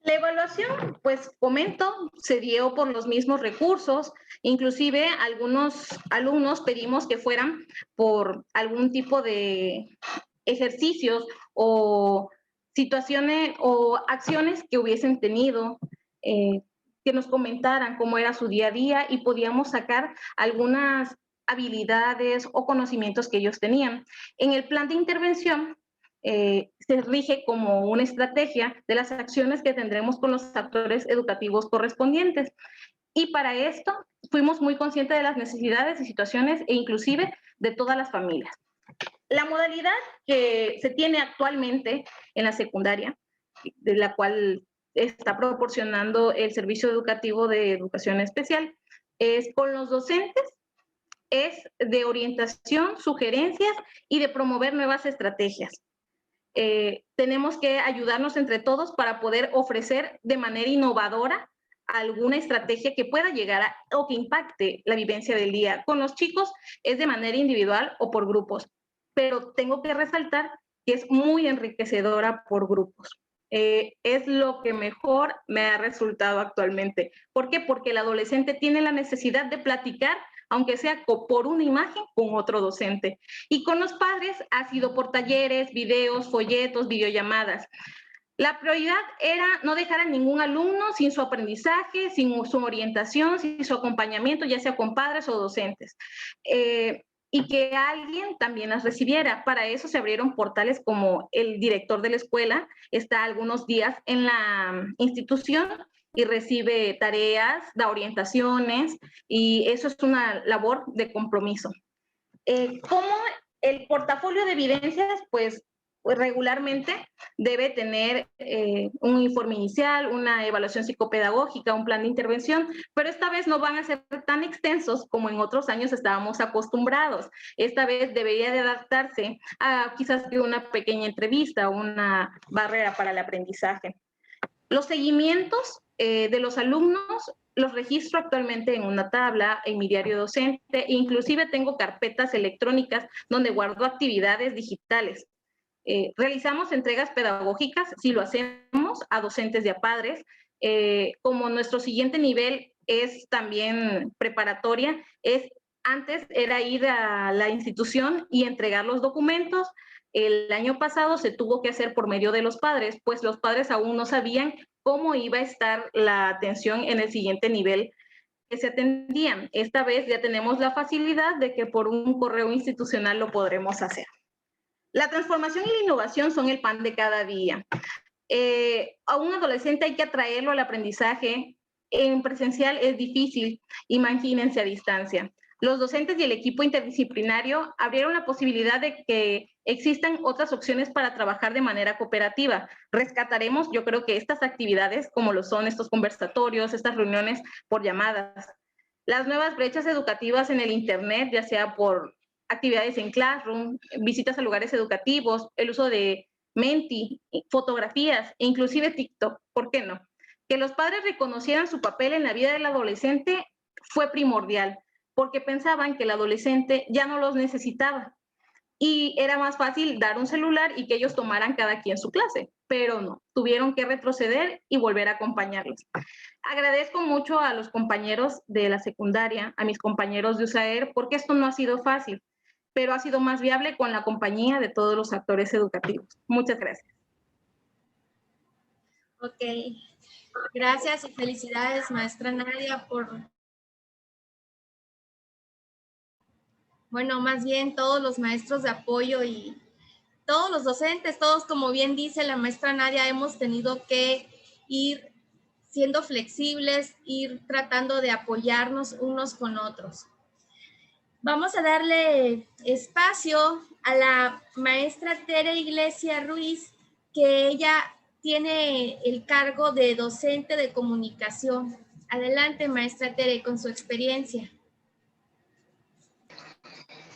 La evaluación, pues comento, se dio por los mismos recursos, inclusive algunos alumnos pedimos que fueran por algún tipo de ejercicios o situaciones o acciones que hubiesen tenido, que nos comentaran cómo era su día a día y podíamos sacar algunas habilidades o conocimientos que ellos tenían. En el plan de intervención, se rige como una estrategia de las acciones que tendremos con los actores educativos correspondientes. Y para esto fuimos muy conscientes de las necesidades y situaciones e inclusive de todas las familias. La modalidad que se tiene actualmente en la secundaria, de la cual está proporcionando el Servicio Educativo de Educación Especial, es con los docentes, es de orientación, sugerencias y de promover nuevas estrategias. Tenemos que ayudarnos entre todos para poder ofrecer de manera innovadora alguna estrategia que pueda llegar o que impacte la vivencia del día. Con los chicos es de manera individual o por grupos, pero tengo que resaltar que es muy enriquecedora por grupos. Es lo que mejor me ha resultado actualmente. ¿Por qué? Porque el adolescente tiene la necesidad de platicar, aunque sea por una imagen, con otro docente. Y con los padres ha sido por talleres, videos, folletos, videollamadas. La prioridad era no dejar a ningún alumno sin su aprendizaje, sin su orientación, sin su acompañamiento, ya sea con padres o docentes. Y que alguien también las recibiera. Para eso se abrieron portales como el director de la escuela está algunos días en la institución y recibe tareas, da orientaciones, y eso es una labor de compromiso. ¿Cómo el portafolio de evidencias? Pues regularmente debe tener un informe inicial, una evaluación psicopedagógica, un plan de intervención, pero esta vez no van a ser tan extensos como en otros años estábamos acostumbrados. Esta vez debería de adaptarse a quizás una pequeña entrevista, una barrera para el aprendizaje. Los seguimientos de los alumnos los registro actualmente en una tabla, en mi diario docente, e inclusive tengo carpetas electrónicas donde guardo actividades digitales. Realizamos entregas pedagógicas, si lo hacemos, a docentes y a padres. Como nuestro siguiente nivel es también preparatoria, antes era ir a la institución y entregar los documentos. El año pasado se tuvo que hacer por medio de los padres, pues los padres aún no sabían cómo iba a estar la atención en el siguiente nivel que se atendían. Esta vez ya tenemos la facilidad de que por un correo institucional lo podremos hacer. La transformación y la innovación son el pan de cada día. A un adolescente hay que atraerlo al aprendizaje. En presencial es difícil, imagínense a distancia. Los docentes y el equipo interdisciplinario abrieron la posibilidad de que existan otras opciones para trabajar de manera cooperativa. Rescataremos, yo creo que estas actividades, como lo son estos conversatorios, estas reuniones por llamadas, las nuevas brechas educativas en el Internet, ya sea por actividades en Classroom, visitas a lugares educativos, el uso de Menti, fotografías e inclusive TikTok, ¿por qué no? Que los padres reconocieran su papel en la vida del adolescente fue primordial, porque pensaban que el adolescente ya no los necesitaba y era más fácil dar un celular y que ellos tomaran cada quien su clase, pero no, tuvieron que retroceder y volver a acompañarlos. Agradezco mucho a los compañeros de la secundaria, a mis compañeros de USAER, porque esto no ha sido fácil, pero ha sido más viable con la compañía de todos los actores educativos. Muchas gracias. Ok, gracias y felicidades, maestra Nadia, por... Bueno, más bien todos los maestros de apoyo y todos los docentes, todos, como bien dice la maestra Nadia, hemos tenido que ir siendo flexibles, ir tratando de apoyarnos unos con otros. Vamos a darle espacio a la maestra Tere Iglesia Ruiz, que ella tiene el cargo de docente de comunicación. Adelante, maestra Tere, con su experiencia.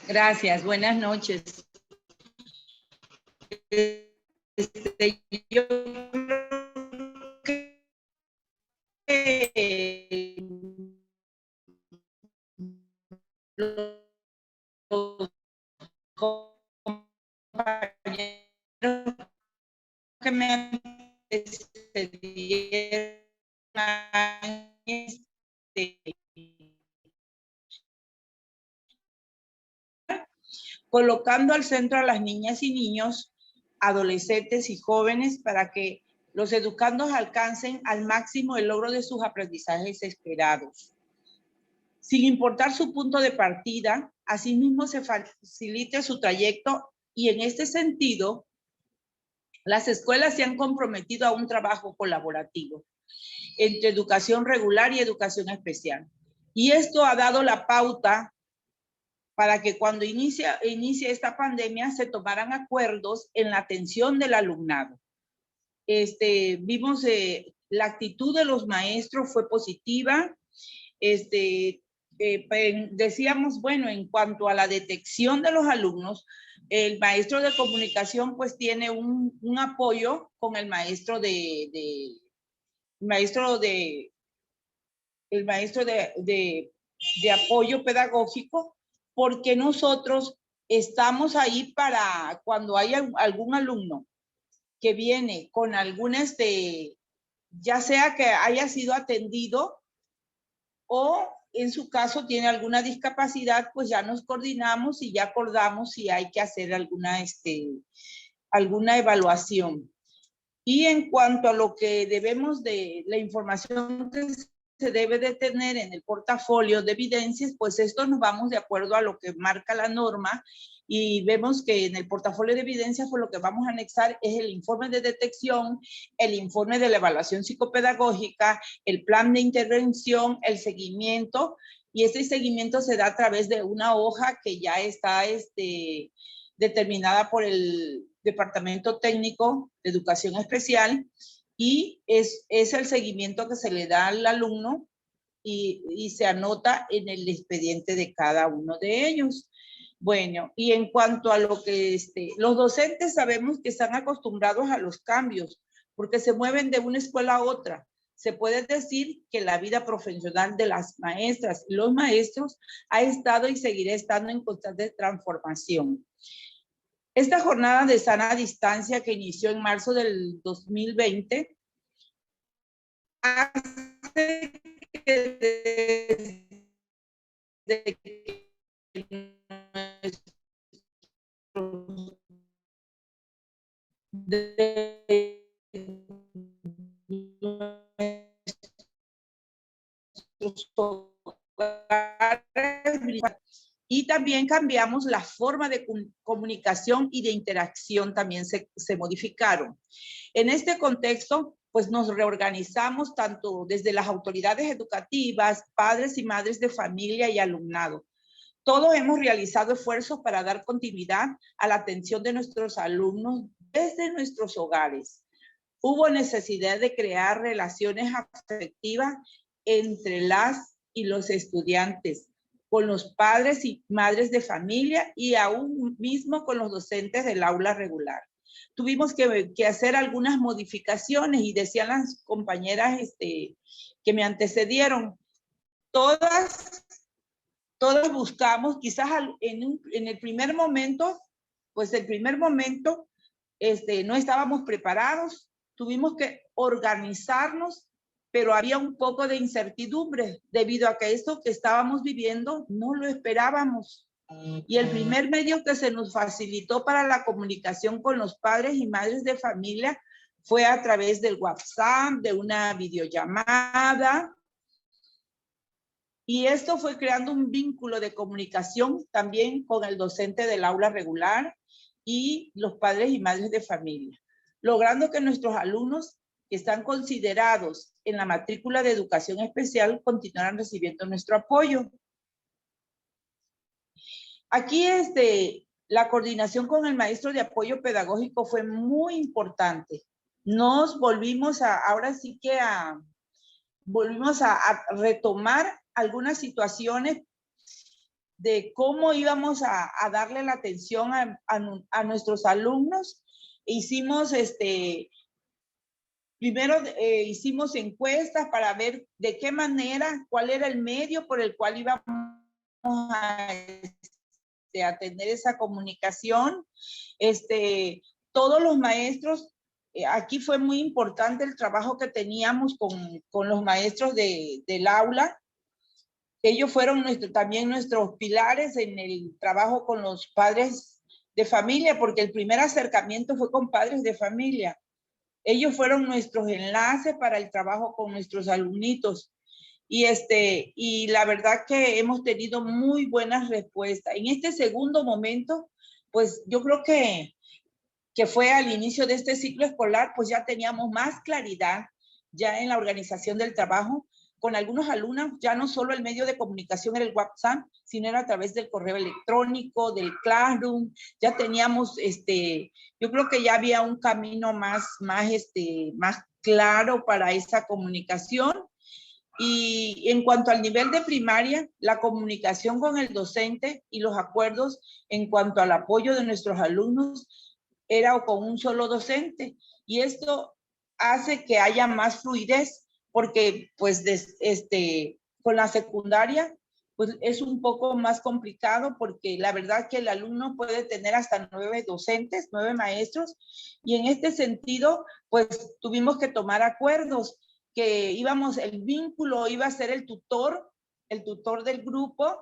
Gracias, buenas noches. Yo creo que los compañeros que me antecedieron colocando al centro a las niñas y niños, adolescentes y jóvenes para que los educandos alcancen al máximo el logro de sus aprendizajes esperados. Sin importar su punto de partida, asimismo se facilite su trayecto y en este sentido, las escuelas se han comprometido a un trabajo colaborativo entre educación regular y educación especial. Y esto ha dado la pauta para que cuando inicie esta pandemia se tomaran acuerdos en la atención del alumnado. Vimos la actitud de los maestros fue positiva. Decíamos, bueno, en cuanto a la detección de los alumnos, el maestro de comunicación pues tiene un apoyo con el maestro de el maestro de apoyo pedagógico, porque nosotros estamos ahí para cuando hay algún alumno que viene con alguna, ya sea que haya sido atendido o en su caso tiene alguna discapacidad, pues ya nos coordinamos y ya acordamos si hay que hacer alguna evaluación. Y en cuanto a lo que debemos de la información que se debe de tener en el portafolio de evidencias, pues esto nos vamos de acuerdo a lo que marca la norma y vemos que en el portafolio de evidencias pues lo que vamos a anexar es el informe de detección, el informe de la evaluación psicopedagógica, el plan de intervención, el seguimiento, y este seguimiento se da a través de una hoja que ya está determinada por el Departamento Técnico de Educación Especial, y es el seguimiento que se le da al alumno y se anota en el expediente de cada uno de ellos. Bueno, y en cuanto a lo que los docentes sabemos que están acostumbrados a los cambios, porque se mueven de una escuela a otra. Se puede decir que la vida profesional de las maestras y los maestros ha estado y seguirá estando en constante transformación. Esta jornada de sana distancia que inició en marzo del 2020 hace que desde que y también cambiamos la forma de comunicación y de interacción, también se modificaron. En este contexto, pues nos reorganizamos tanto desde las autoridades educativas, padres y madres de familia y alumnado. Todos hemos realizado esfuerzos para dar continuidad a la atención de nuestros alumnos desde nuestros hogares. Hubo necesidad de crear relaciones afectivas entre las y los estudiantes, con los padres y madres de familia y aún mismo con los docentes del aula regular. Tuvimos que hacer algunas modificaciones y decían las compañeras que me antecedieron, todas buscamos, quizás en el primer momento, pues no estábamos preparados, tuvimos que organizarnos, pero había un poco de incertidumbre debido a que esto que estábamos viviendo no lo esperábamos. Y el primer medio que se nos facilitó para la comunicación con los padres y madres de familia fue a través del WhatsApp, de una videollamada. Y esto fue creando un vínculo de comunicación también con el docente del aula regular y los padres y madres de familia, logrando que nuestros alumnos que están considerados en la matrícula de educación especial continuaran recibiendo nuestro apoyo. Aquí la coordinación con el maestro de apoyo pedagógico fue muy importante. Nos volvimos volvimos a retomar algunas situaciones de cómo íbamos a darle la atención a nuestros alumnos. Hicimos primero hicimos encuestas para ver de qué manera, cuál era el medio por el cual íbamos a tener esa comunicación. Todos los maestros, aquí fue muy importante el trabajo que teníamos con los maestros del aula. Ellos fueron también nuestros pilares en el trabajo con los padres de familia, porque el primer acercamiento fue con padres de familia. Ellos fueron nuestros enlaces para el trabajo con nuestros alumnitos. Y la verdad que hemos tenido muy buenas respuestas. En este segundo momento, pues yo creo que fue al inicio de este ciclo escolar, pues ya teníamos más claridad ya en la organización del trabajo. Con algunos alumnos ya no solo el medio de comunicación era el WhatsApp, sino era a través del correo electrónico, del Classroom. Ya teníamos, yo creo que ya había un camino más claro para esa comunicación. Y en cuanto al nivel de primaria, la comunicación con el docente y los acuerdos en cuanto al apoyo de nuestros alumnos era con un solo docente. Y esto hace que haya más fluidez, porque pues con la secundaria, pues es un poco más complicado porque la verdad que el alumno puede tener hasta 9 docentes, 9 maestros, y en este sentido, pues tuvimos que tomar acuerdos que el vínculo iba a ser el tutor del grupo,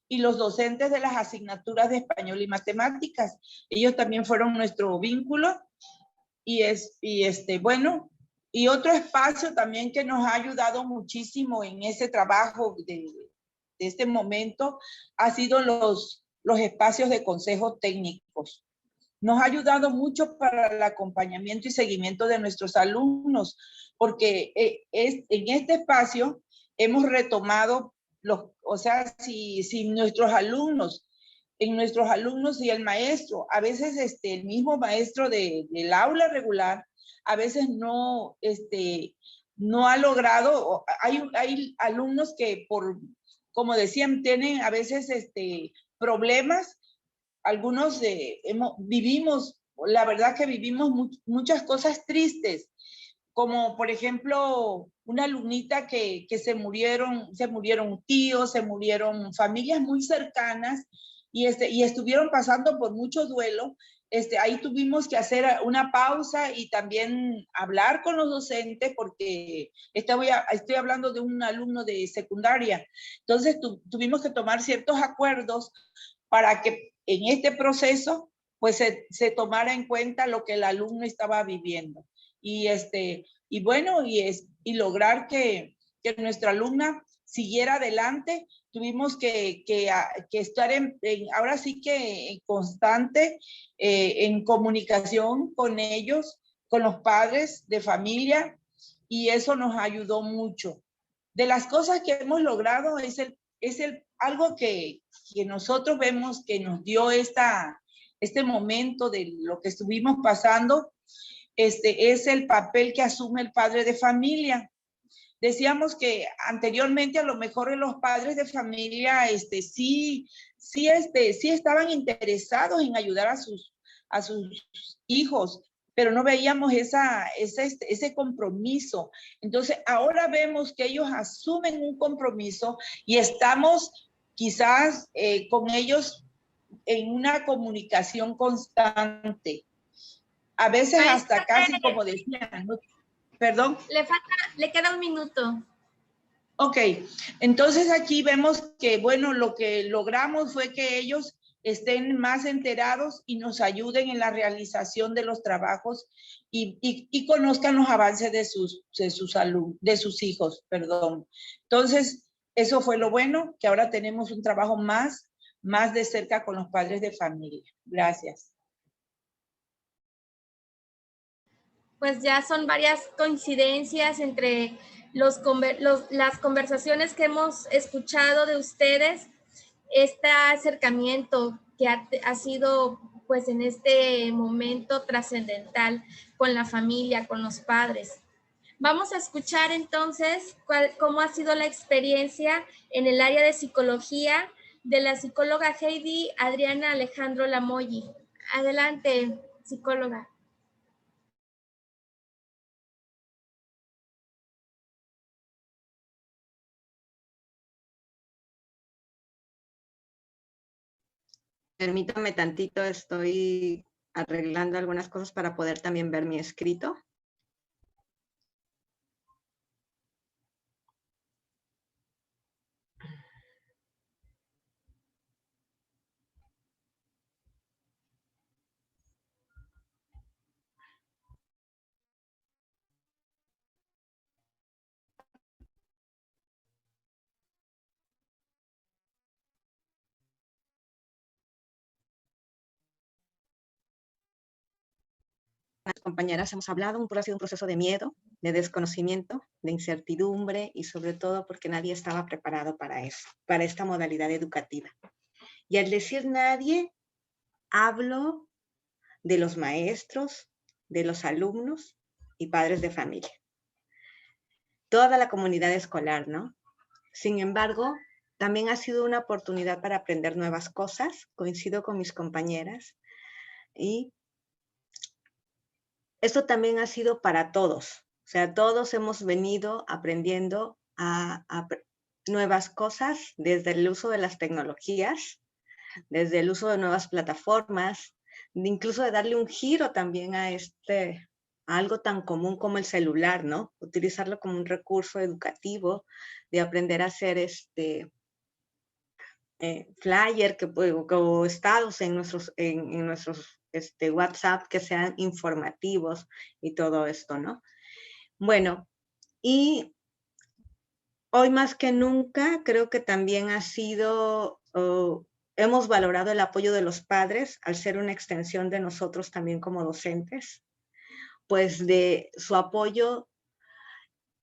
y los docentes de las asignaturas de español y matemáticas. Ellos también fueron nuestro vínculo, bueno, y otro espacio también que nos ha ayudado muchísimo en ese trabajo de este momento ha sido los espacios de consejos técnicos. Nos ha ayudado mucho para el acompañamiento y seguimiento de nuestros alumnos, porque en este espacio hemos retomado, si nuestros alumnos y el maestro, a veces el mismo maestro del aula regular, a veces no ha logrado, hay alumnos que como decían, tienen a veces problemas. Algunos la verdad que vivimos muchas cosas tristes, como por ejemplo una alumnita que se murieron tíos, se murieron familias muy cercanas, y estuvieron pasando por mucho duelo. Ahí tuvimos que hacer una pausa y también hablar con los docentes, porque estoy hablando de un alumno de secundaria. Entonces tuvimos que tomar ciertos acuerdos para que en este proceso pues se tomara en cuenta lo que el alumno estaba viviendo. Y lograr que nuestra alumna siguiera adelante. Tuvimos que estar ahora sí que en constante en comunicación con ellos, con los padres de familia, y eso nos ayudó mucho. De las cosas que hemos logrado algo que nosotros vemos que nos dio este momento de lo que estuvimos pasando, es el papel que asume el padre de familia. Decíamos que anteriormente a lo mejor los padres de familia sí estaban interesados en ayudar a sus hijos, pero no veíamos ese compromiso. Entonces ahora vemos que ellos asumen un compromiso y estamos quizás con ellos en una comunicación constante. A veces hasta casi como decían, ¿no? Perdón. Le queda un minuto. Ok, entonces aquí vemos que, bueno, lo que logramos fue que ellos estén más enterados y nos ayuden en la realización de los trabajos y conozcan los avances de sus hijos, perdón. Entonces, eso fue lo bueno, que ahora tenemos un trabajo más de cerca con los padres de familia. Gracias. Pues ya son varias coincidencias entre las conversaciones que hemos escuchado de ustedes, este acercamiento que ha sido pues en este momento trascendental con la familia, con los padres. Vamos a escuchar entonces cómo ha sido la experiencia en el área de psicología de la psicóloga Heidi Adriana Alejandro Lamoyi. Adelante, psicóloga. Permítame tantito, estoy arreglando algunas cosas para poder también ver mi escrito. Las compañeras hemos hablado, ha sido un proceso de miedo, de desconocimiento, de incertidumbre y sobre todo porque nadie estaba preparado para eso, para esta modalidad educativa. Y al decir nadie, hablo de los maestros, de los alumnos y padres de familia. Toda la comunidad escolar, ¿no? Sin embargo, también ha sido una oportunidad para aprender nuevas cosas, coincido con mis compañeras, y esto también ha sido para todos. O sea, todos hemos venido aprendiendo a nuevas cosas desde el uso de las tecnologías, desde el uso de nuevas plataformas, incluso de darle un giro también a algo tan común como el celular, ¿no? Utilizarlo como un recurso educativo, de aprender a hacer flyer o estados en nuestros WhatsApp que sean informativos y todo esto, ¿no? Bueno, y hoy más que nunca creo que también hemos valorado el apoyo de los padres al ser una extensión de nosotros también como docentes, pues de su apoyo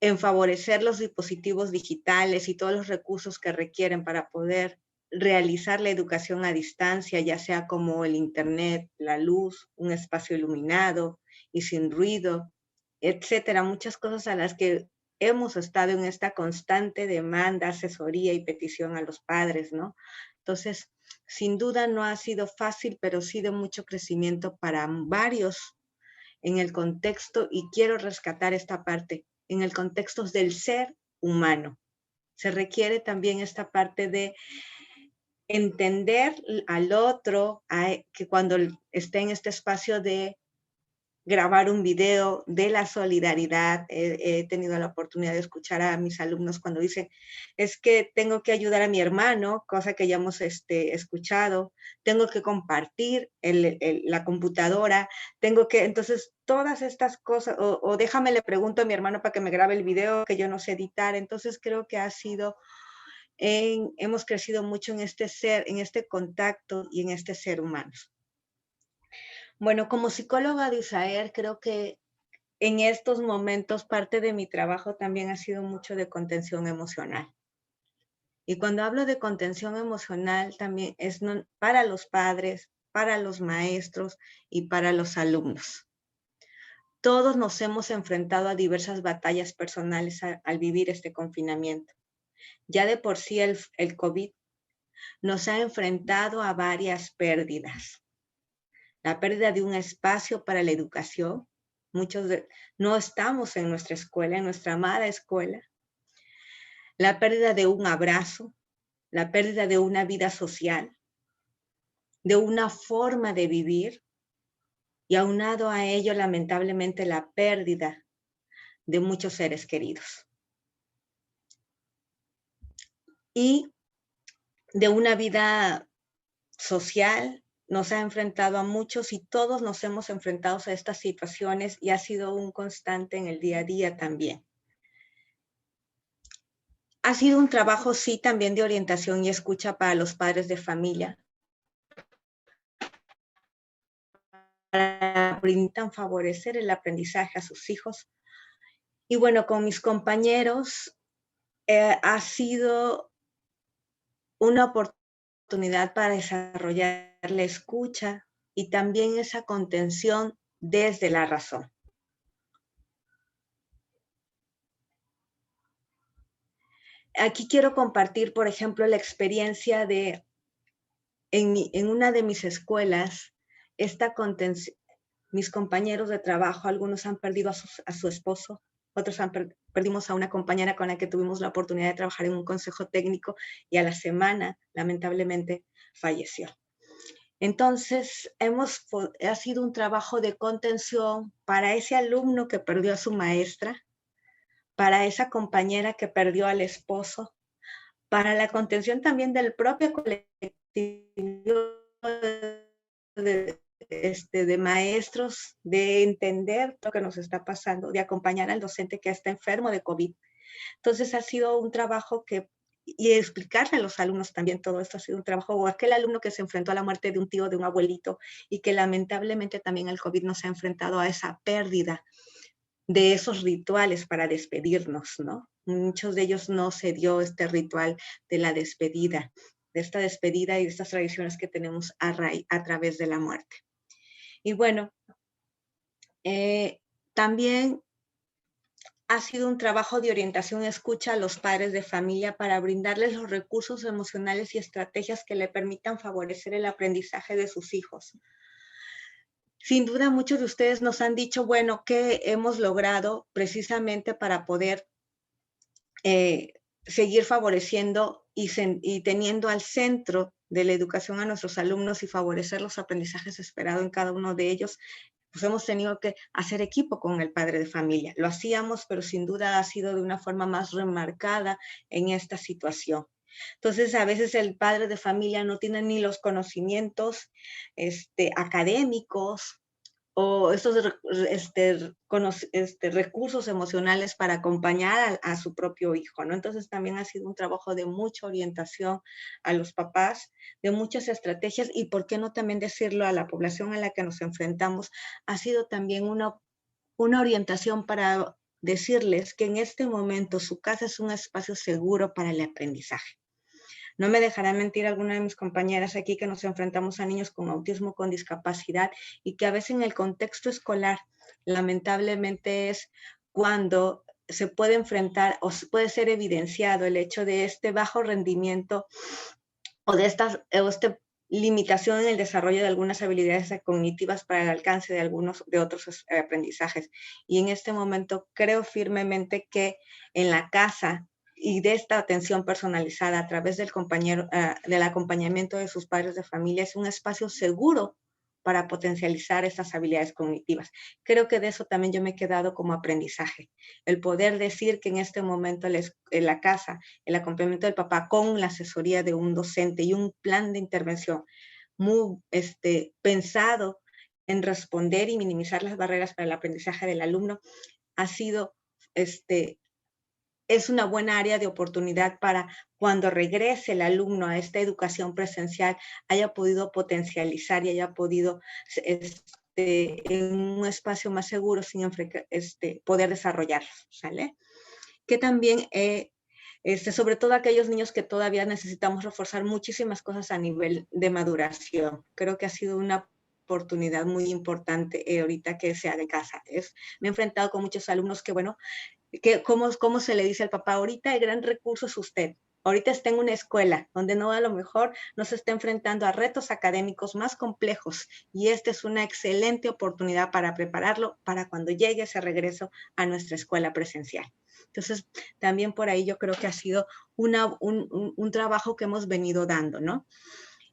en favorecer los dispositivos digitales y todos los recursos que requieren para poder realizar la educación a distancia, ya sea como el internet, la luz, un espacio iluminado y sin ruido, etcétera, muchas cosas a las que hemos estado en esta constante demanda, asesoría y petición a los padres, ¿no? Entonces, sin duda no ha sido fácil, pero sí de mucho crecimiento para varios en el contexto, y quiero rescatar esta parte, en el contexto del ser humano. Se requiere también esta parte de entender al otro, que cuando esté en este espacio de grabar un video de la solidaridad. He tenido la oportunidad de escuchar a mis alumnos cuando dicen, es que tengo que ayudar a mi hermano, cosa que ya hemos escuchado, tengo que compartir la computadora, entonces todas estas cosas, o déjame le pregunto a mi hermano para que me grabe el video que yo no sé editar. Entonces creo que hemos crecido mucho en este contacto y en este ser humano. Bueno, como psicóloga de USAER, creo que en estos momentos parte de mi trabajo también ha sido mucho de contención emocional. Y cuando hablo de contención emocional, también es para los padres, para los maestros y para los alumnos. Todos nos hemos enfrentado a diversas batallas personales al vivir este confinamiento. Ya de por sí el COVID nos ha enfrentado a varias pérdidas. La pérdida de un espacio para la educación. No estamos en nuestra escuela, en nuestra amada escuela. La pérdida de un abrazo, la pérdida de una vida social, de una forma de vivir, y aunado a ello, lamentablemente, la pérdida de muchos seres queridos. Y de una vida social, nos ha enfrentado a muchos, y todos nos hemos enfrentado a estas situaciones, y ha sido un constante en el día a día también. Ha sido un trabajo, sí, también de orientación y escucha para los padres de familia, para favorecer el aprendizaje a sus hijos. Y bueno, con mis compañeros ha sido una oportunidad para desarrollar la escucha y también esa contención desde la razón. Aquí quiero compartir, por ejemplo, la experiencia en una de mis escuelas, mis compañeros de trabajo, algunos han perdido a su esposo, otros perdimos a una compañera con la que tuvimos la oportunidad de trabajar en un consejo técnico, y a la semana, lamentablemente, falleció. Entonces, ha sido un trabajo de contención para ese alumno que perdió a su maestra, para esa compañera que perdió al esposo, para la contención también del propio colectivo de maestros, de entender lo que nos está pasando, de acompañar al docente que está enfermo de COVID. Entonces ha sido un trabajo y explicarle a los alumnos también todo esto ha sido un trabajo, o aquel alumno que se enfrentó a la muerte de un tío, de un abuelito, y que lamentablemente también el COVID nos ha enfrentado a esa pérdida de esos rituales para despedirnos, ¿no? Muchos de ellos no se dio este ritual de la despedida, de esta despedida y de estas tradiciones que tenemos a través de la muerte. Y bueno, también ha sido un trabajo de orientación y escucha a los padres de familia para brindarles los recursos emocionales y estrategias que le permitan favorecer el aprendizaje de sus hijos. Sin duda, muchos de ustedes nos han dicho, bueno, ¿qué hemos logrado precisamente para poder seguir favoreciendo y teniendo al centro de la educación a nuestros alumnos y favorecer los aprendizajes esperados en cada uno de ellos, pues hemos tenido que hacer equipo con el padre de familia. Lo hacíamos, pero sin duda ha sido de una forma más remarcada en esta situación. Entonces, a veces el padre de familia no tiene ni los conocimientos académicos o estos recursos emocionales para acompañar a su propio hijo, ¿no? Entonces también ha sido un trabajo de mucha orientación a los papás, de muchas estrategias y, ¿por qué no también decirlo a la población a la que nos enfrentamos? Ha sido también una orientación para decirles que en este momento su casa es un espacio seguro para el aprendizaje. No me dejará mentir alguna de mis compañeras aquí que nos enfrentamos a niños con autismo, con discapacidad, y que a veces en el contexto escolar, lamentablemente, es cuando se puede enfrentar o puede ser evidenciado el hecho de este bajo rendimiento o de esta limitación en el desarrollo de algunas habilidades cognitivas para el alcance de otros aprendizajes. Y en este momento creo firmemente que en la casa y de esta atención personalizada a través del acompañamiento de sus padres de familia es un espacio seguro para potencializar estas habilidades cognitivas. Creo que de eso también yo me he quedado como aprendizaje. El poder decir que en este momento en la casa, el acompañamiento del papá con la asesoría de un docente y un plan de intervención muy pensado en responder y minimizar las barreras para el aprendizaje del alumno ha sido es una buena área de oportunidad para cuando regrese el alumno a esta educación presencial haya podido potencializar y haya podido en un espacio más seguro sin poder desarrollarlo, ¿sale? Que también, sobre todo aquellos niños que todavía necesitamos reforzar muchísimas cosas a nivel de maduración. Creo que ha sido una oportunidad muy importante ahorita que sea de casa. Me he enfrentado con muchos alumnos que, bueno, ¿cómo se le dice al papá? Ahorita el gran recurso es usted. Ahorita está en una escuela donde no a lo mejor no se está enfrentando a retos académicos más complejos y esta es una excelente oportunidad para prepararlo para cuando llegue ese regreso a nuestra escuela presencial. Entonces, también por ahí yo creo que ha sido un trabajo que hemos venido dando, ¿no?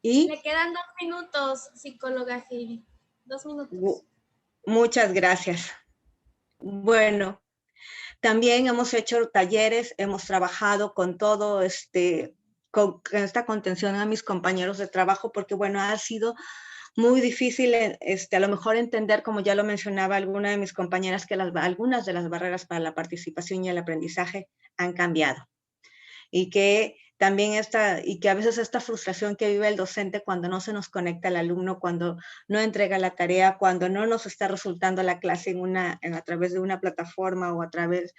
Y le quedan 2 minutos, psicóloga Heidi. 2 minutos. Muchas gracias. Bueno, también hemos hecho talleres, hemos trabajado con todo con esta contención a mis compañeros de trabajo, porque bueno, ha sido muy difícil a lo mejor entender, como ya lo mencionaba alguna de mis compañeras, que algunas de las barreras para la participación y el aprendizaje han cambiado. Y que también y que a veces esta frustración que vive el docente cuando no se nos conecta el alumno, cuando no entrega la tarea, cuando no nos está resultando la clase a través de una plataforma o a través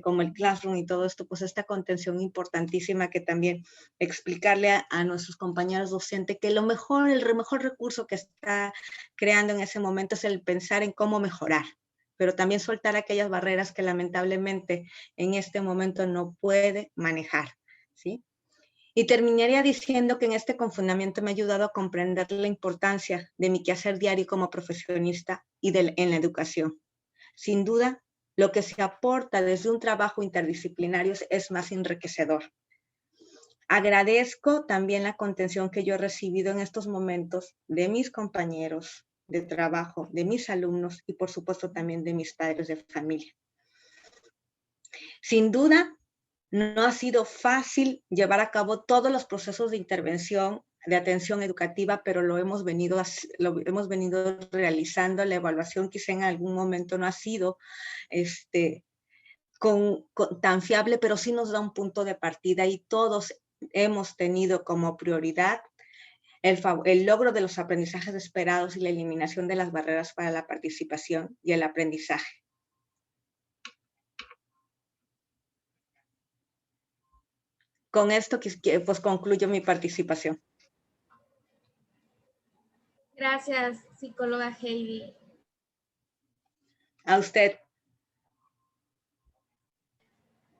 como el Classroom y todo esto, pues esta contención importantísima que también explicarle a nuestros compañeros docentes que el mejor recurso que está creando en ese momento es el pensar en cómo mejorar, pero también soltar aquellas barreras que lamentablemente en este momento no puede manejar, ¿sí? Y terminaría diciendo que en este confinamiento me ha ayudado a comprender la importancia de mi quehacer diario como profesionista y en la educación. Sin duda, lo que se aporta desde un trabajo interdisciplinario es más enriquecedor. Agradezco también la contención que yo he recibido en estos momentos de mis compañeros de trabajo, de mis alumnos y por supuesto también de mis padres de familia. Sin duda, no ha sido fácil llevar a cabo todos los procesos de intervención, de atención educativa, pero lo hemos venido realizando. La evaluación quizá en algún momento no ha sido tan fiable, pero sí nos da un punto de partida y todos hemos tenido como prioridad el logro de los aprendizajes esperados y la eliminación de las barreras para la participación y el aprendizaje. Con esto pues concluyo mi participación. Gracias, psicóloga Heidi. A usted.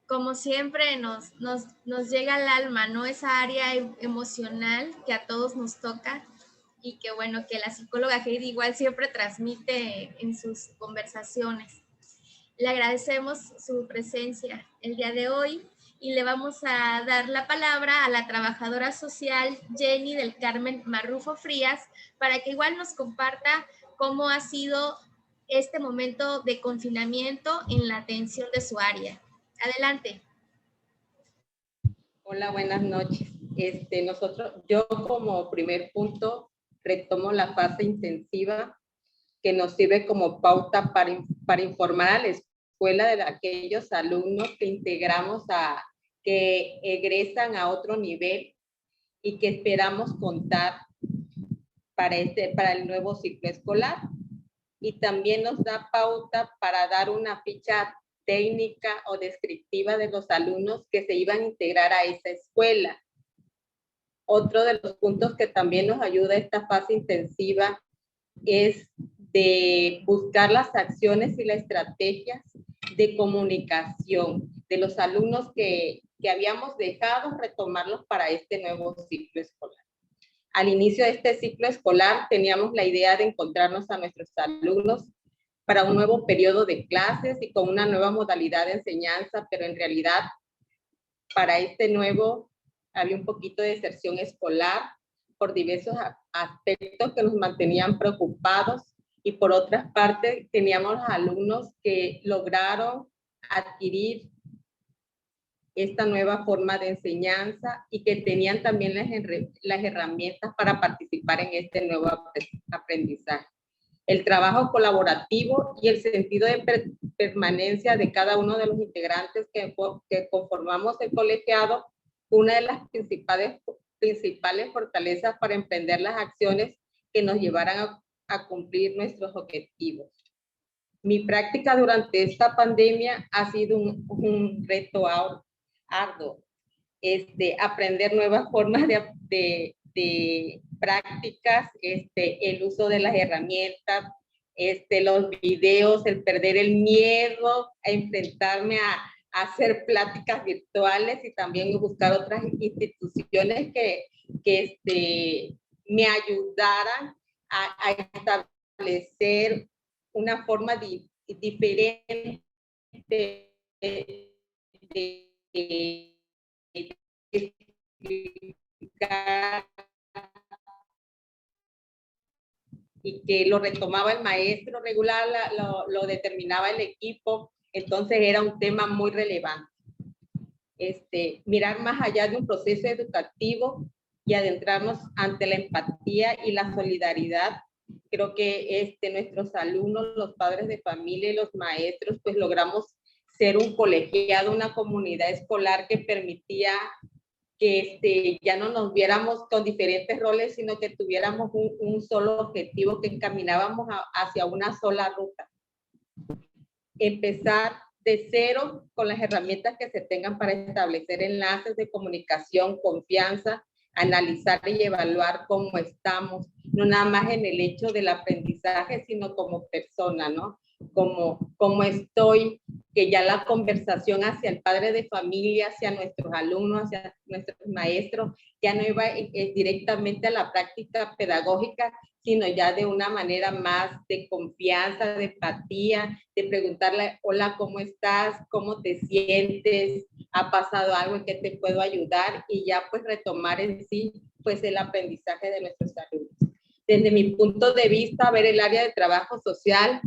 Como siempre nos llega al alma, ¿no? Esa área emocional que a todos nos toca y que bueno, que la psicóloga Heidi igual siempre transmite en sus conversaciones. Le agradecemos su presencia el día de hoy y le vamos a dar la palabra a la trabajadora social Jenny del Carmen Marrufo Frías para que igual nos comparta cómo ha sido este momento de confinamiento en la atención de su área. Adelante. Hola, buenas noches. Yo como primer punto retomo la fase intensiva que nos sirve como pauta para informar a la escuela de aquellos alumnos que integramos que egresan a otro nivel y que esperamos contar para el nuevo ciclo escolar. Y también nos da pauta para dar una ficha técnica o descriptiva de los alumnos que se iban a integrar a esa escuela. Otro de los puntos que también nos ayuda a esta fase intensiva es de buscar las acciones y las estrategias de comunicación de los alumnos que habíamos dejado, retomarlos para este nuevo ciclo escolar. Al inicio de este ciclo escolar teníamos la idea de encontrarnos a nuestros alumnos para un nuevo periodo de clases y con una nueva modalidad de enseñanza, pero en realidad para este nuevo había un poquito de deserción escolar por diversos aspectos que nos mantenían preocupados, y por otra parte teníamos alumnos que lograron adquirir esta nueva forma de enseñanza y que tenían también las herramientas para participar en este nuevo aprendizaje. El trabajo colaborativo y el sentido de permanencia de cada uno de los integrantes que conformamos el colegiado, una de las principales fortalezas para emprender las acciones que nos llevaran a cumplir nuestros objetivos. Mi práctica durante esta pandemia ha sido un reto arduo. Aprender nuevas formas de prácticas, el uso de las herramientas, los videos, el perder el miedo a enfrentarme a hacer pláticas virtuales y también buscar otras instituciones que me ayudaran a establecer una forma diferente de y que lo retomaba el maestro regular, lo determinaba el equipo, entonces era un tema muy relevante. Mirar más allá de un proceso educativo y adentrarnos ante la empatía y la solidaridad. Creo que nuestros alumnos, los padres de familia y los maestros, pues logramos ser un colegiado, una comunidad escolar que permitía que ya no nos viéramos con diferentes roles, sino que tuviéramos un solo objetivo, que encaminábamos hacia una sola ruta. Empezar de cero con las herramientas que se tengan para establecer enlaces de comunicación, confianza, analizar y evaluar cómo estamos, no nada más en el hecho del aprendizaje, sino como persona, ¿no? Como estoy, que ya la conversación hacia el padre de familia, hacia nuestros alumnos, hacia nuestros maestros, ya no iba directamente a la práctica pedagógica, sino ya de una manera más de confianza, de empatía, de preguntarle, hola, ¿cómo estás? ¿Cómo te sientes? ¿Ha pasado algo en que te puedo ayudar? Y ya pues retomar en sí pues el aprendizaje de nuestros alumnos. Desde mi punto de vista, ver el área de trabajo social,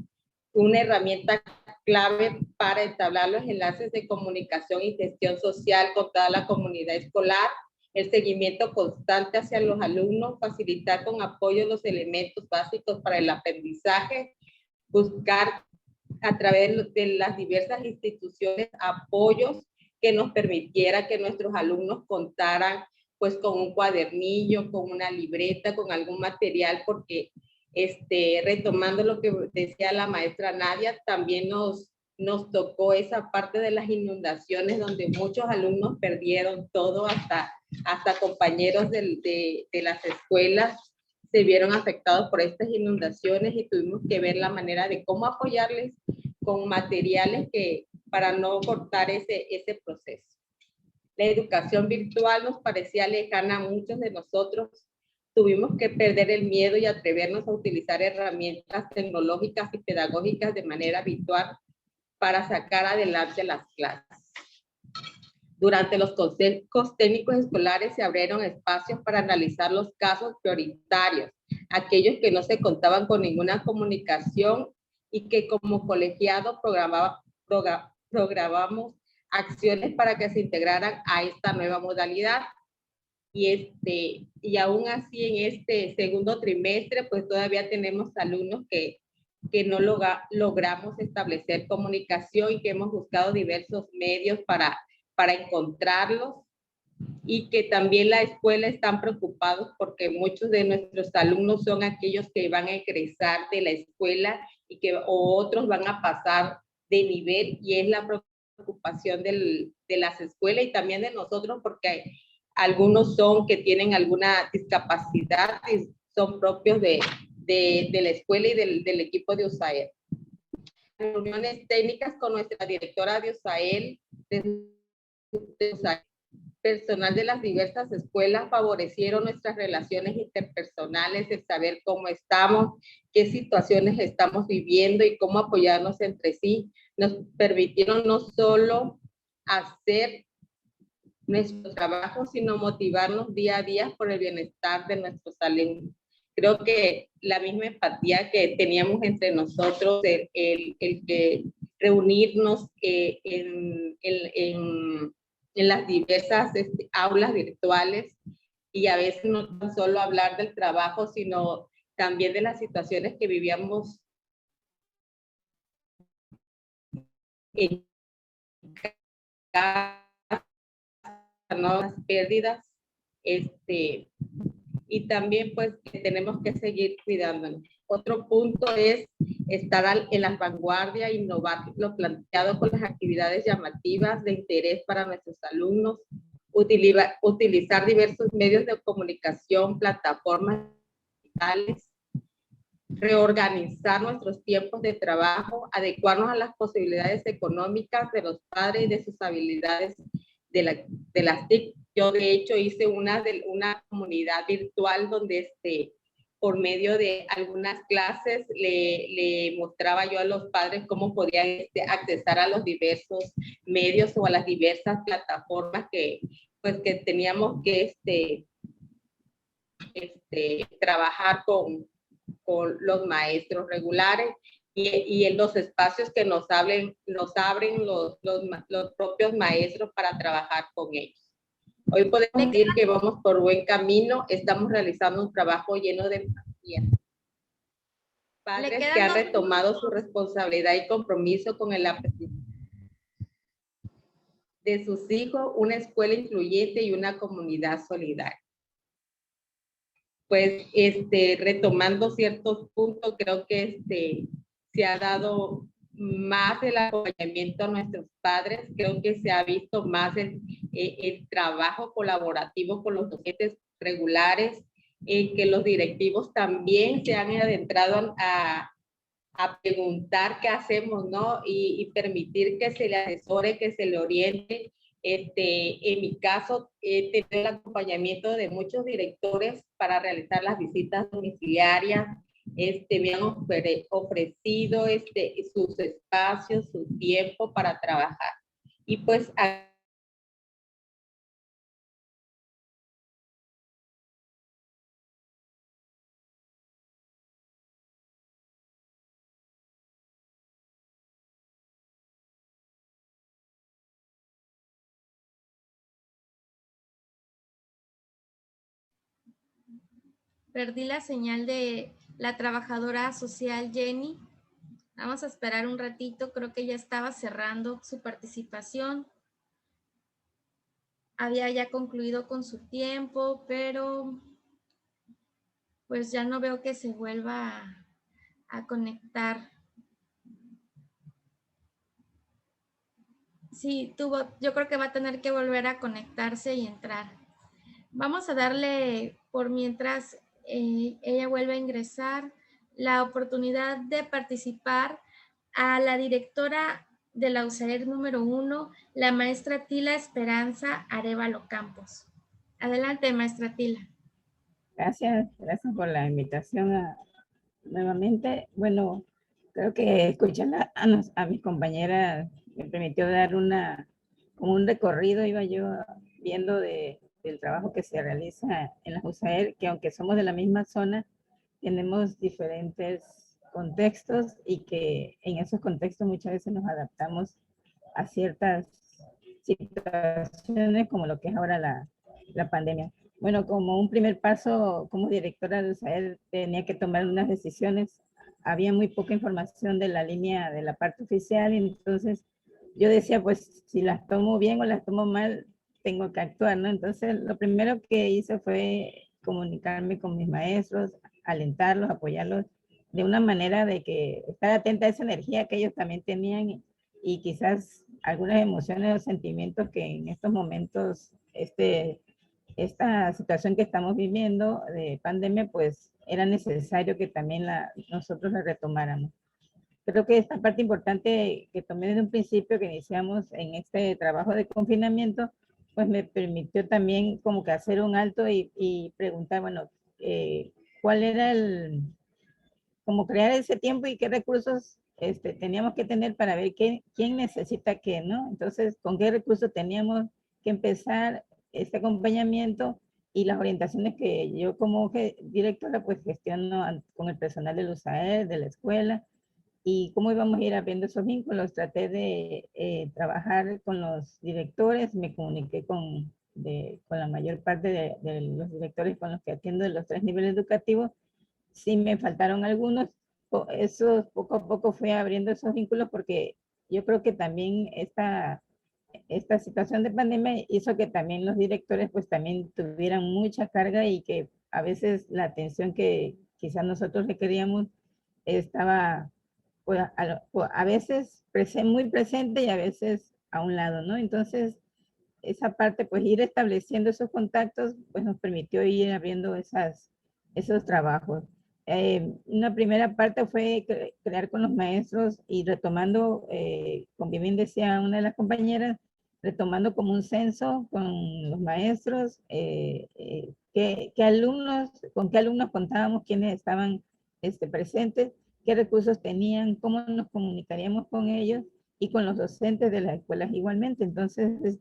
una herramienta clave para entablar los enlaces de comunicación y gestión social con toda la comunidad escolar, el seguimiento constante hacia los alumnos, facilitar con apoyo los elementos básicos para el aprendizaje, buscar a través de las diversas instituciones apoyos que nos permitiera que nuestros alumnos contaran pues con un cuadernillo, con una libreta, con algún material, porque retomando lo que decía la maestra Nadia, también nos tocó esa parte de las inundaciones donde muchos alumnos perdieron todo, hasta compañeros de las escuelas se vieron afectados por estas inundaciones y tuvimos que ver la manera de cómo apoyarles con materiales para no cortar ese proceso. La educación virtual nos parecía lejana a muchos de nosotros. Tuvimos que perder el miedo y atrevernos a utilizar herramientas tecnológicas y pedagógicas de manera habitual para sacar adelante las clases. Durante los consejos técnicos escolares se abrieron espacios para analizar los casos prioritarios, aquellos que no se contaban con ninguna comunicación y que como colegiado programamos acciones para que se integraran a esta nueva modalidad. Y aún así en este segundo trimestre, pues todavía tenemos alumnos que no logramos establecer comunicación y que hemos buscado diversos medios para encontrarlos, y que también la escuela están preocupados porque muchos de nuestros alumnos son aquellos que van a egresar de la escuela o otros van a pasar de nivel, y es la preocupación de las escuelas y también de nosotros, porque algunos son que tienen alguna discapacidad y son propios de la escuela y del equipo de USAER. Reuniones técnicas con nuestra directora de USAER, personal de las diversas escuelas favorecieron nuestras relaciones interpersonales, el saber cómo estamos, qué situaciones estamos viviendo y cómo apoyarnos entre sí. Nos permitieron no solo hacer nuestro trabajo, sino motivarnos día a día por el bienestar de nuestros alumnos. Creo que la misma empatía que teníamos entre nosotros, el que reunirnos en las diversas aulas virtuales, y a veces no tan solo hablar del trabajo, sino también de las situaciones que vivíamos en casa, ¿no? Las pérdidas, y también pues que tenemos que seguir cuidándonos. Otro punto es estar en la vanguardia, innovar lo planteado con las actividades llamativas de interés para nuestros alumnos, utilizar diversos medios de comunicación, plataformas digitales, reorganizar nuestros tiempos de trabajo, adecuarnos a las posibilidades económicas de los padres y de sus habilidades de las TIC. Yo de hecho hice una comunidad virtual donde por medio de algunas clases le mostraba yo a los padres cómo podían accesar a los diversos medios o a las diversas plataformas que teníamos que trabajar con los maestros regulares, y en los espacios que nos abren los propios maestros para trabajar con ellos. Hoy podemos decir que vamos por buen camino, estamos realizando un trabajo lleno de empatía. Padres que han retomado su responsabilidad y compromiso con el aprendizaje de sus hijos, una escuela incluyente y una comunidad solidaria. Pues retomando ciertos puntos, creo que se ha dado más el acompañamiento a nuestros padres, creo que se ha visto más el trabajo colaborativo con los docentes regulares, que los directivos también se han adentrado a preguntar qué hacemos, ¿no? Y permitir que se le asesore, que se le oriente. En mi caso, he tenido el acompañamiento de muchos directores para realizar las visitas domiciliarias. Me han ofrecido sus espacios, su tiempo para trabajar. Y pues perdí la señal de la trabajadora social Jenny. Vamos a esperar un ratito, creo que ya estaba cerrando su participación. Había ya concluido con su tiempo, pero pues ya no veo que se vuelva a conectar. Sí, yo creo que va a tener que volver a conectarse y entrar. Vamos a darle, por mientras ella vuelve a ingresar, la oportunidad de participar a la directora de la USAER número 1, la maestra Tila Esperanza Arévalo Campos. Adelante, maestra Tila. Gracias por la invitación nuevamente. Bueno, creo que escuchar a mis compañeras me permitió dar una como un recorrido iba yo viendo del trabajo que se realiza en la USAER, que aunque somos de la misma zona, tenemos diferentes contextos y que en esos contextos muchas veces nos adaptamos a ciertas situaciones como lo que es ahora la pandemia. Bueno, como un primer paso como directora de USAER tenía que tomar unas decisiones. Había muy poca información de la línea de la parte oficial y entonces yo decía, pues si las tomo bien o las tomo mal, tengo que actuar, ¿no? Entonces lo primero que hice fue comunicarme con mis maestros, alentarlos, apoyarlos de una manera de que estar atenta a esa energía que ellos también tenían y quizás algunas emociones o sentimientos que en estos momentos, esta situación que estamos viviendo de pandemia, pues era necesario que también nosotros la retomáramos. Creo que esta parte importante que tomé desde un principio que iniciamos en este trabajo de confinamiento, pues me permitió también como que hacer un alto y preguntar, bueno, ¿cuál era como crear ese tiempo y qué recursos teníamos que tener para ver quién necesita qué, ¿no? Entonces, ¿con qué recursos teníamos que empezar este acompañamiento y las orientaciones que yo como directora pues gestiono con el personal del USAER, de la escuela, y cómo íbamos a ir abriendo esos vínculos? Traté de trabajar con los directores, me comuniqué con la mayor parte de los directores con los que atiendo de los 3 niveles educativos. Sí me faltaron algunos, eso poco a poco fue abriendo esos vínculos porque yo creo que también esta situación de pandemia hizo que también los directores pues también tuvieran mucha carga y que a veces la atención que quizás nosotros requeríamos estaba pues, a veces muy presente y a veces a un lado, ¿no? Entonces, esa parte, pues ir estableciendo esos contactos, pues nos permitió ir abriendo esos trabajos. Una primera parte fue crear con los maestros y retomando, como bien decía una de las compañeras, retomando como un censo con los maestros, con qué alumnos contábamos, quiénes estaban presentes, qué recursos tenían, cómo nos comunicaríamos con ellos y con los docentes de las escuelas igualmente. Entonces,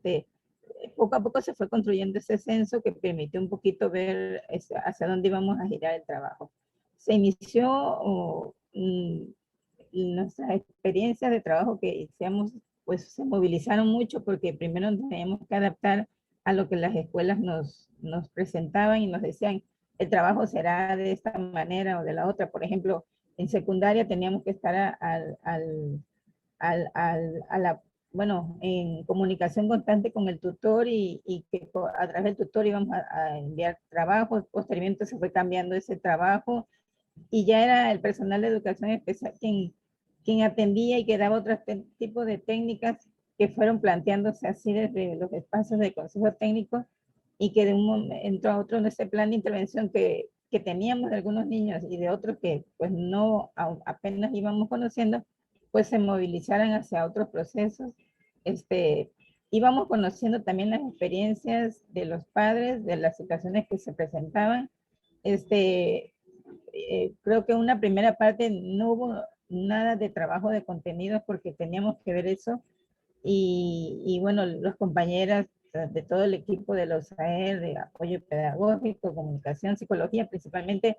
poco a poco se fue construyendo ese censo que permitió un poquito ver hacia dónde íbamos a girar el trabajo. Se inició nuestras experiencias de trabajo que hicimos, pues se movilizaron mucho porque primero teníamos que adaptar a lo que las escuelas nos presentaban y nos decían, el trabajo será de esta manera o de la otra. Por ejemplo, en secundaria teníamos que estar en comunicación constante con el tutor y que a través del tutor íbamos a enviar trabajos. Posteriormente se fue cambiando ese trabajo y ya era el personal de educación especial quien atendía y que daba otro tipo de técnicas que fueron planteándose así desde los espacios de consejo técnico y que de un momento a otro en ese plan de intervención que teníamos de algunos niños y de otros que pues no apenas íbamos conociendo, pues se movilizaran hacia otros procesos. Íbamos conociendo también las experiencias de los padres, de las situaciones que se presentaban. Creo que una primera parte no hubo nada de trabajo de contenidos porque teníamos que ver eso. Y bueno, los compañeras de todo el equipo de los AER, de apoyo pedagógico, comunicación, psicología, principalmente,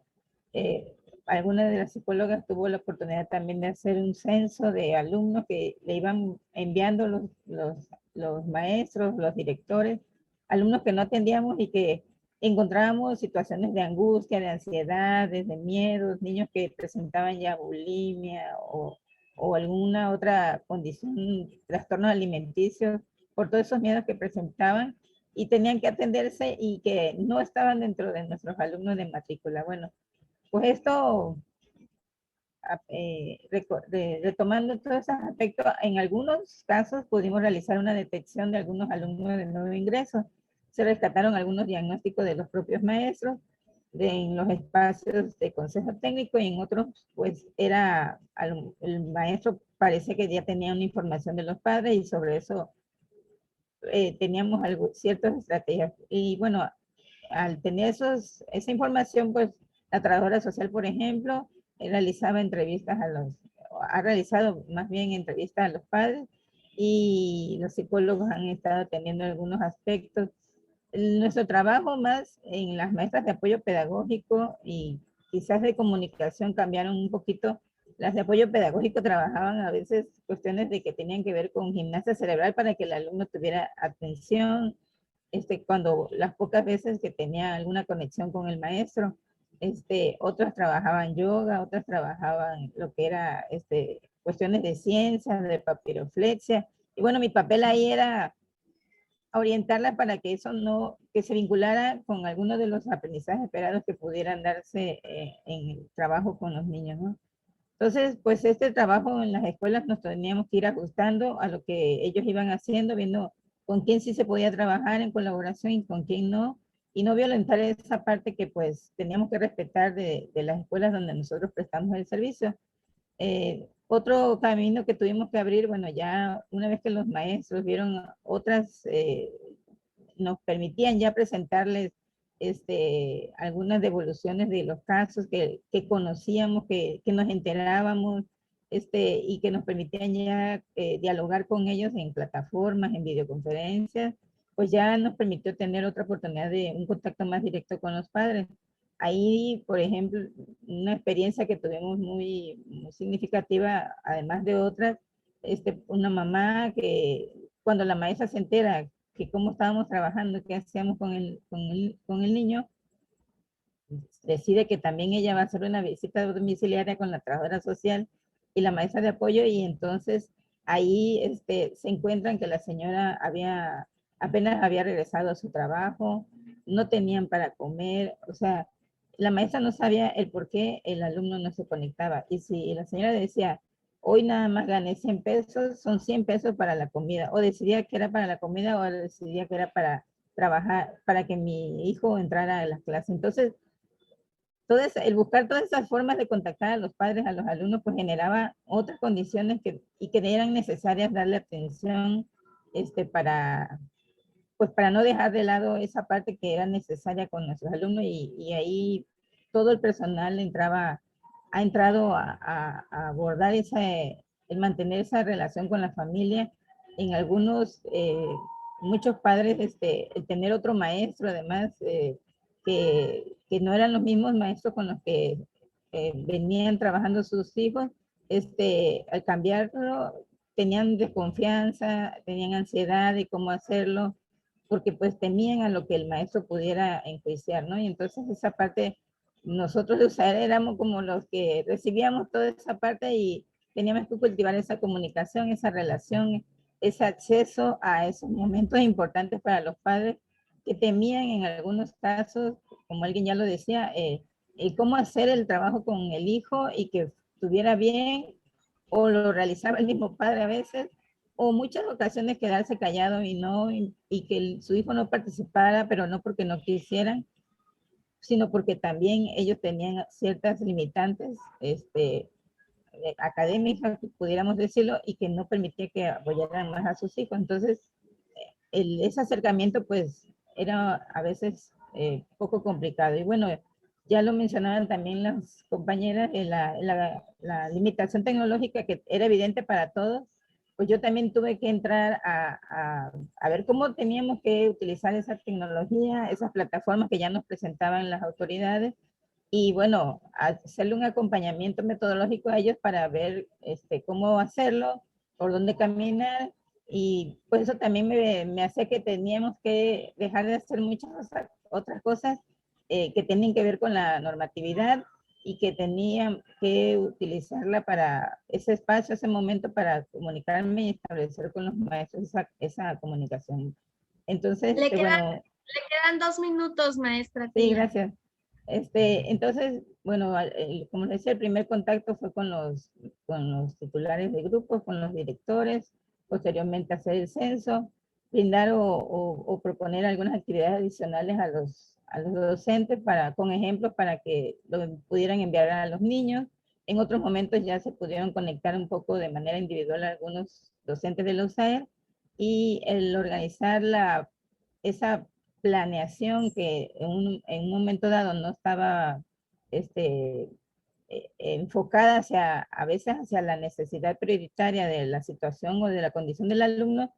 alguna de las psicólogas tuvo la oportunidad también de hacer un censo de alumnos que le iban enviando los maestros, los directores, alumnos que no atendíamos y que encontrábamos situaciones de angustia, de ansiedad, de miedos, niños que presentaban ya bulimia o alguna otra condición, trastornos alimenticios, por todos esos miedos que presentaban y tenían que atenderse y que no estaban dentro de nuestros alumnos de matrícula. Bueno, pues esto, retomando todos esos aspectos, en algunos casos pudimos realizar una detección de algunos alumnos de nuevo ingreso. Se rescataron algunos diagnósticos de los propios maestros en los espacios de consejo técnico y en otros, pues el maestro parece que ya tenía una información de los padres y sobre eso teníamos ciertas estrategias. Y bueno, al tener esa información, pues la trabajadora social, por ejemplo, realizaba entrevistas ha realizado más bien entrevistas a los padres y los psicólogos han estado atendiendo algunos aspectos. Nuestro trabajo más en las maestras de apoyo pedagógico y quizás de comunicación cambiaron un poquito. Las de apoyo pedagógico trabajaban a veces cuestiones de que tenían que ver con gimnasia cerebral para que el alumno tuviera atención, cuando las pocas veces que tenía alguna conexión con el maestro. Otras trabajaban yoga, otras trabajaban lo que era cuestiones de ciencia, de papiroflexia. Y bueno, mi papel ahí era orientarla para que eso no, que se vinculara con algunos de los aprendizajes esperados que pudieran darse en el trabajo con los niños, ¿no? Entonces, pues este trabajo en las escuelas nos teníamos que ir ajustando a lo que ellos iban haciendo, viendo con quién sí se podía trabajar en colaboración y con quién no, y no violentar esa parte que pues teníamos que respetar de las escuelas donde nosotros prestamos el servicio. Otro camino que tuvimos que abrir, bueno, ya una vez que los maestros vieron otras, nos permitían ya presentarles algunas devoluciones de los casos que conocíamos, que nos enterábamos, y que nos permitían ya dialogar con ellos en plataformas, en videoconferencias, pues ya nos permitió tener otra oportunidad de un contacto más directo con los padres. Ahí, por ejemplo, una experiencia que tuvimos muy significativa, además de otras, una mamá que cuando la maestra se entera que cómo estábamos trabajando, qué hacíamos con el niño, decide que también ella va a hacer una visita domiciliaria con la trabajadora social y la maestra de apoyo, y entonces ahí se encuentran que la señora apenas había regresado a su trabajo, no tenían para comer, o sea, la maestra no sabía el por qué el alumno no se conectaba. Y si la señora decía, hoy nada más gané 100 pesos, son 100 pesos para la comida, o decidía que era para la comida o decidía que era para trabajar, para que mi hijo entrara a las clases. Entonces, el buscar todas esas formas de contactar a los padres, a los alumnos, pues generaba otras condiciones y que eran necesarias darle atención para, pues para no dejar de lado esa parte que era necesaria con nuestros alumnos, y ahí todo el personal ha entrado a abordar el mantener esa relación con la familia. En algunos, muchos padres, el tener otro maestro, además, que no eran los mismos maestros con los que venían trabajando sus hijos, al cambiarlo, tenían desconfianza, tenían ansiedad de cómo hacerlo, porque pues temían a lo que el maestro pudiera enjuiciar, ¿no? Y entonces esa parte, nosotros de USAER éramos como los que recibíamos toda esa parte y teníamos que cultivar esa comunicación, esa relación, ese acceso a esos momentos importantes para los padres que temían en algunos casos, como alguien ya lo decía, cómo hacer el trabajo con el hijo y que estuviera bien, o lo realizaba el mismo padre a veces, o muchas ocasiones quedarse callado y que su hijo no participara, pero no porque no quisieran, sino porque también ellos tenían ciertas limitantes académicas, pudiéramos decirlo, y que no permitía que apoyaran más a sus hijos. Entonces, ese acercamiento pues era a veces poco complicado. Y bueno, ya lo mencionaban también las compañeras, la limitación tecnológica que era evidente para todos, pues yo también tuve que entrar a ver cómo teníamos que utilizar esa tecnología, esas plataformas que ya nos presentaban las autoridades, y bueno, hacerle un acompañamiento metodológico a ellos para ver cómo hacerlo, por dónde caminar, y pues eso también me hacía que teníamos que dejar de hacer muchas otras cosas que tienen que ver con la normatividad, y que tenía que utilizarla para ese espacio, ese momento, para comunicarme y establecer con los maestros esa comunicación. Entonces, Le bueno. Le quedan 2 minutos, maestra. Sí, gracias. Entonces, bueno, como les decía, el primer contacto fue con los titulares de grupos, con los directores, posteriormente hacer el censo, brindar o proponer algunas actividades adicionales a los docentes con ejemplos para que lo pudieran enviar a los niños. En otros momentos ya se pudieron conectar un poco de manera individual a algunos docentes de la USAER, y el organizar esa planeación que en un momento dado no estaba enfocada a veces hacia la necesidad prioritaria de la situación o de la condición del alumno,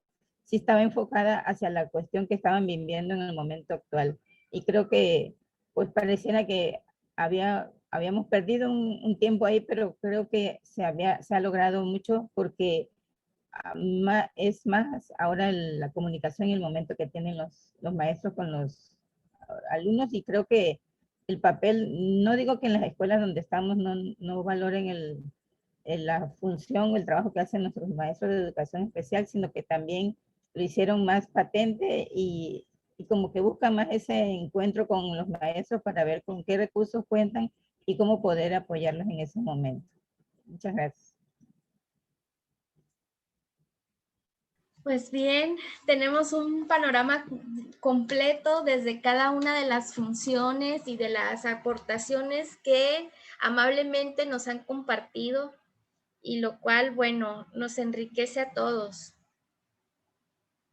sí estaba enfocada hacia la cuestión que estaban viviendo en el momento actual. Y creo que, pues pareciera que habíamos perdido un tiempo ahí, pero creo que se ha logrado mucho porque es más ahora la comunicación y el momento que tienen los maestros con los alumnos, y creo que el papel, no digo que en las escuelas donde estamos no valoren la función o el trabajo que hacen nuestros maestros de educación especial, sino que también lo hicieron más patente y como que buscan más ese encuentro con los maestros para ver con qué recursos cuentan y cómo poder apoyarlos en ese momento. Muchas gracias. Pues bien, tenemos un panorama completo desde cada una de las funciones y de las aportaciones que amablemente nos han compartido, y lo cual, bueno, nos enriquece a todos.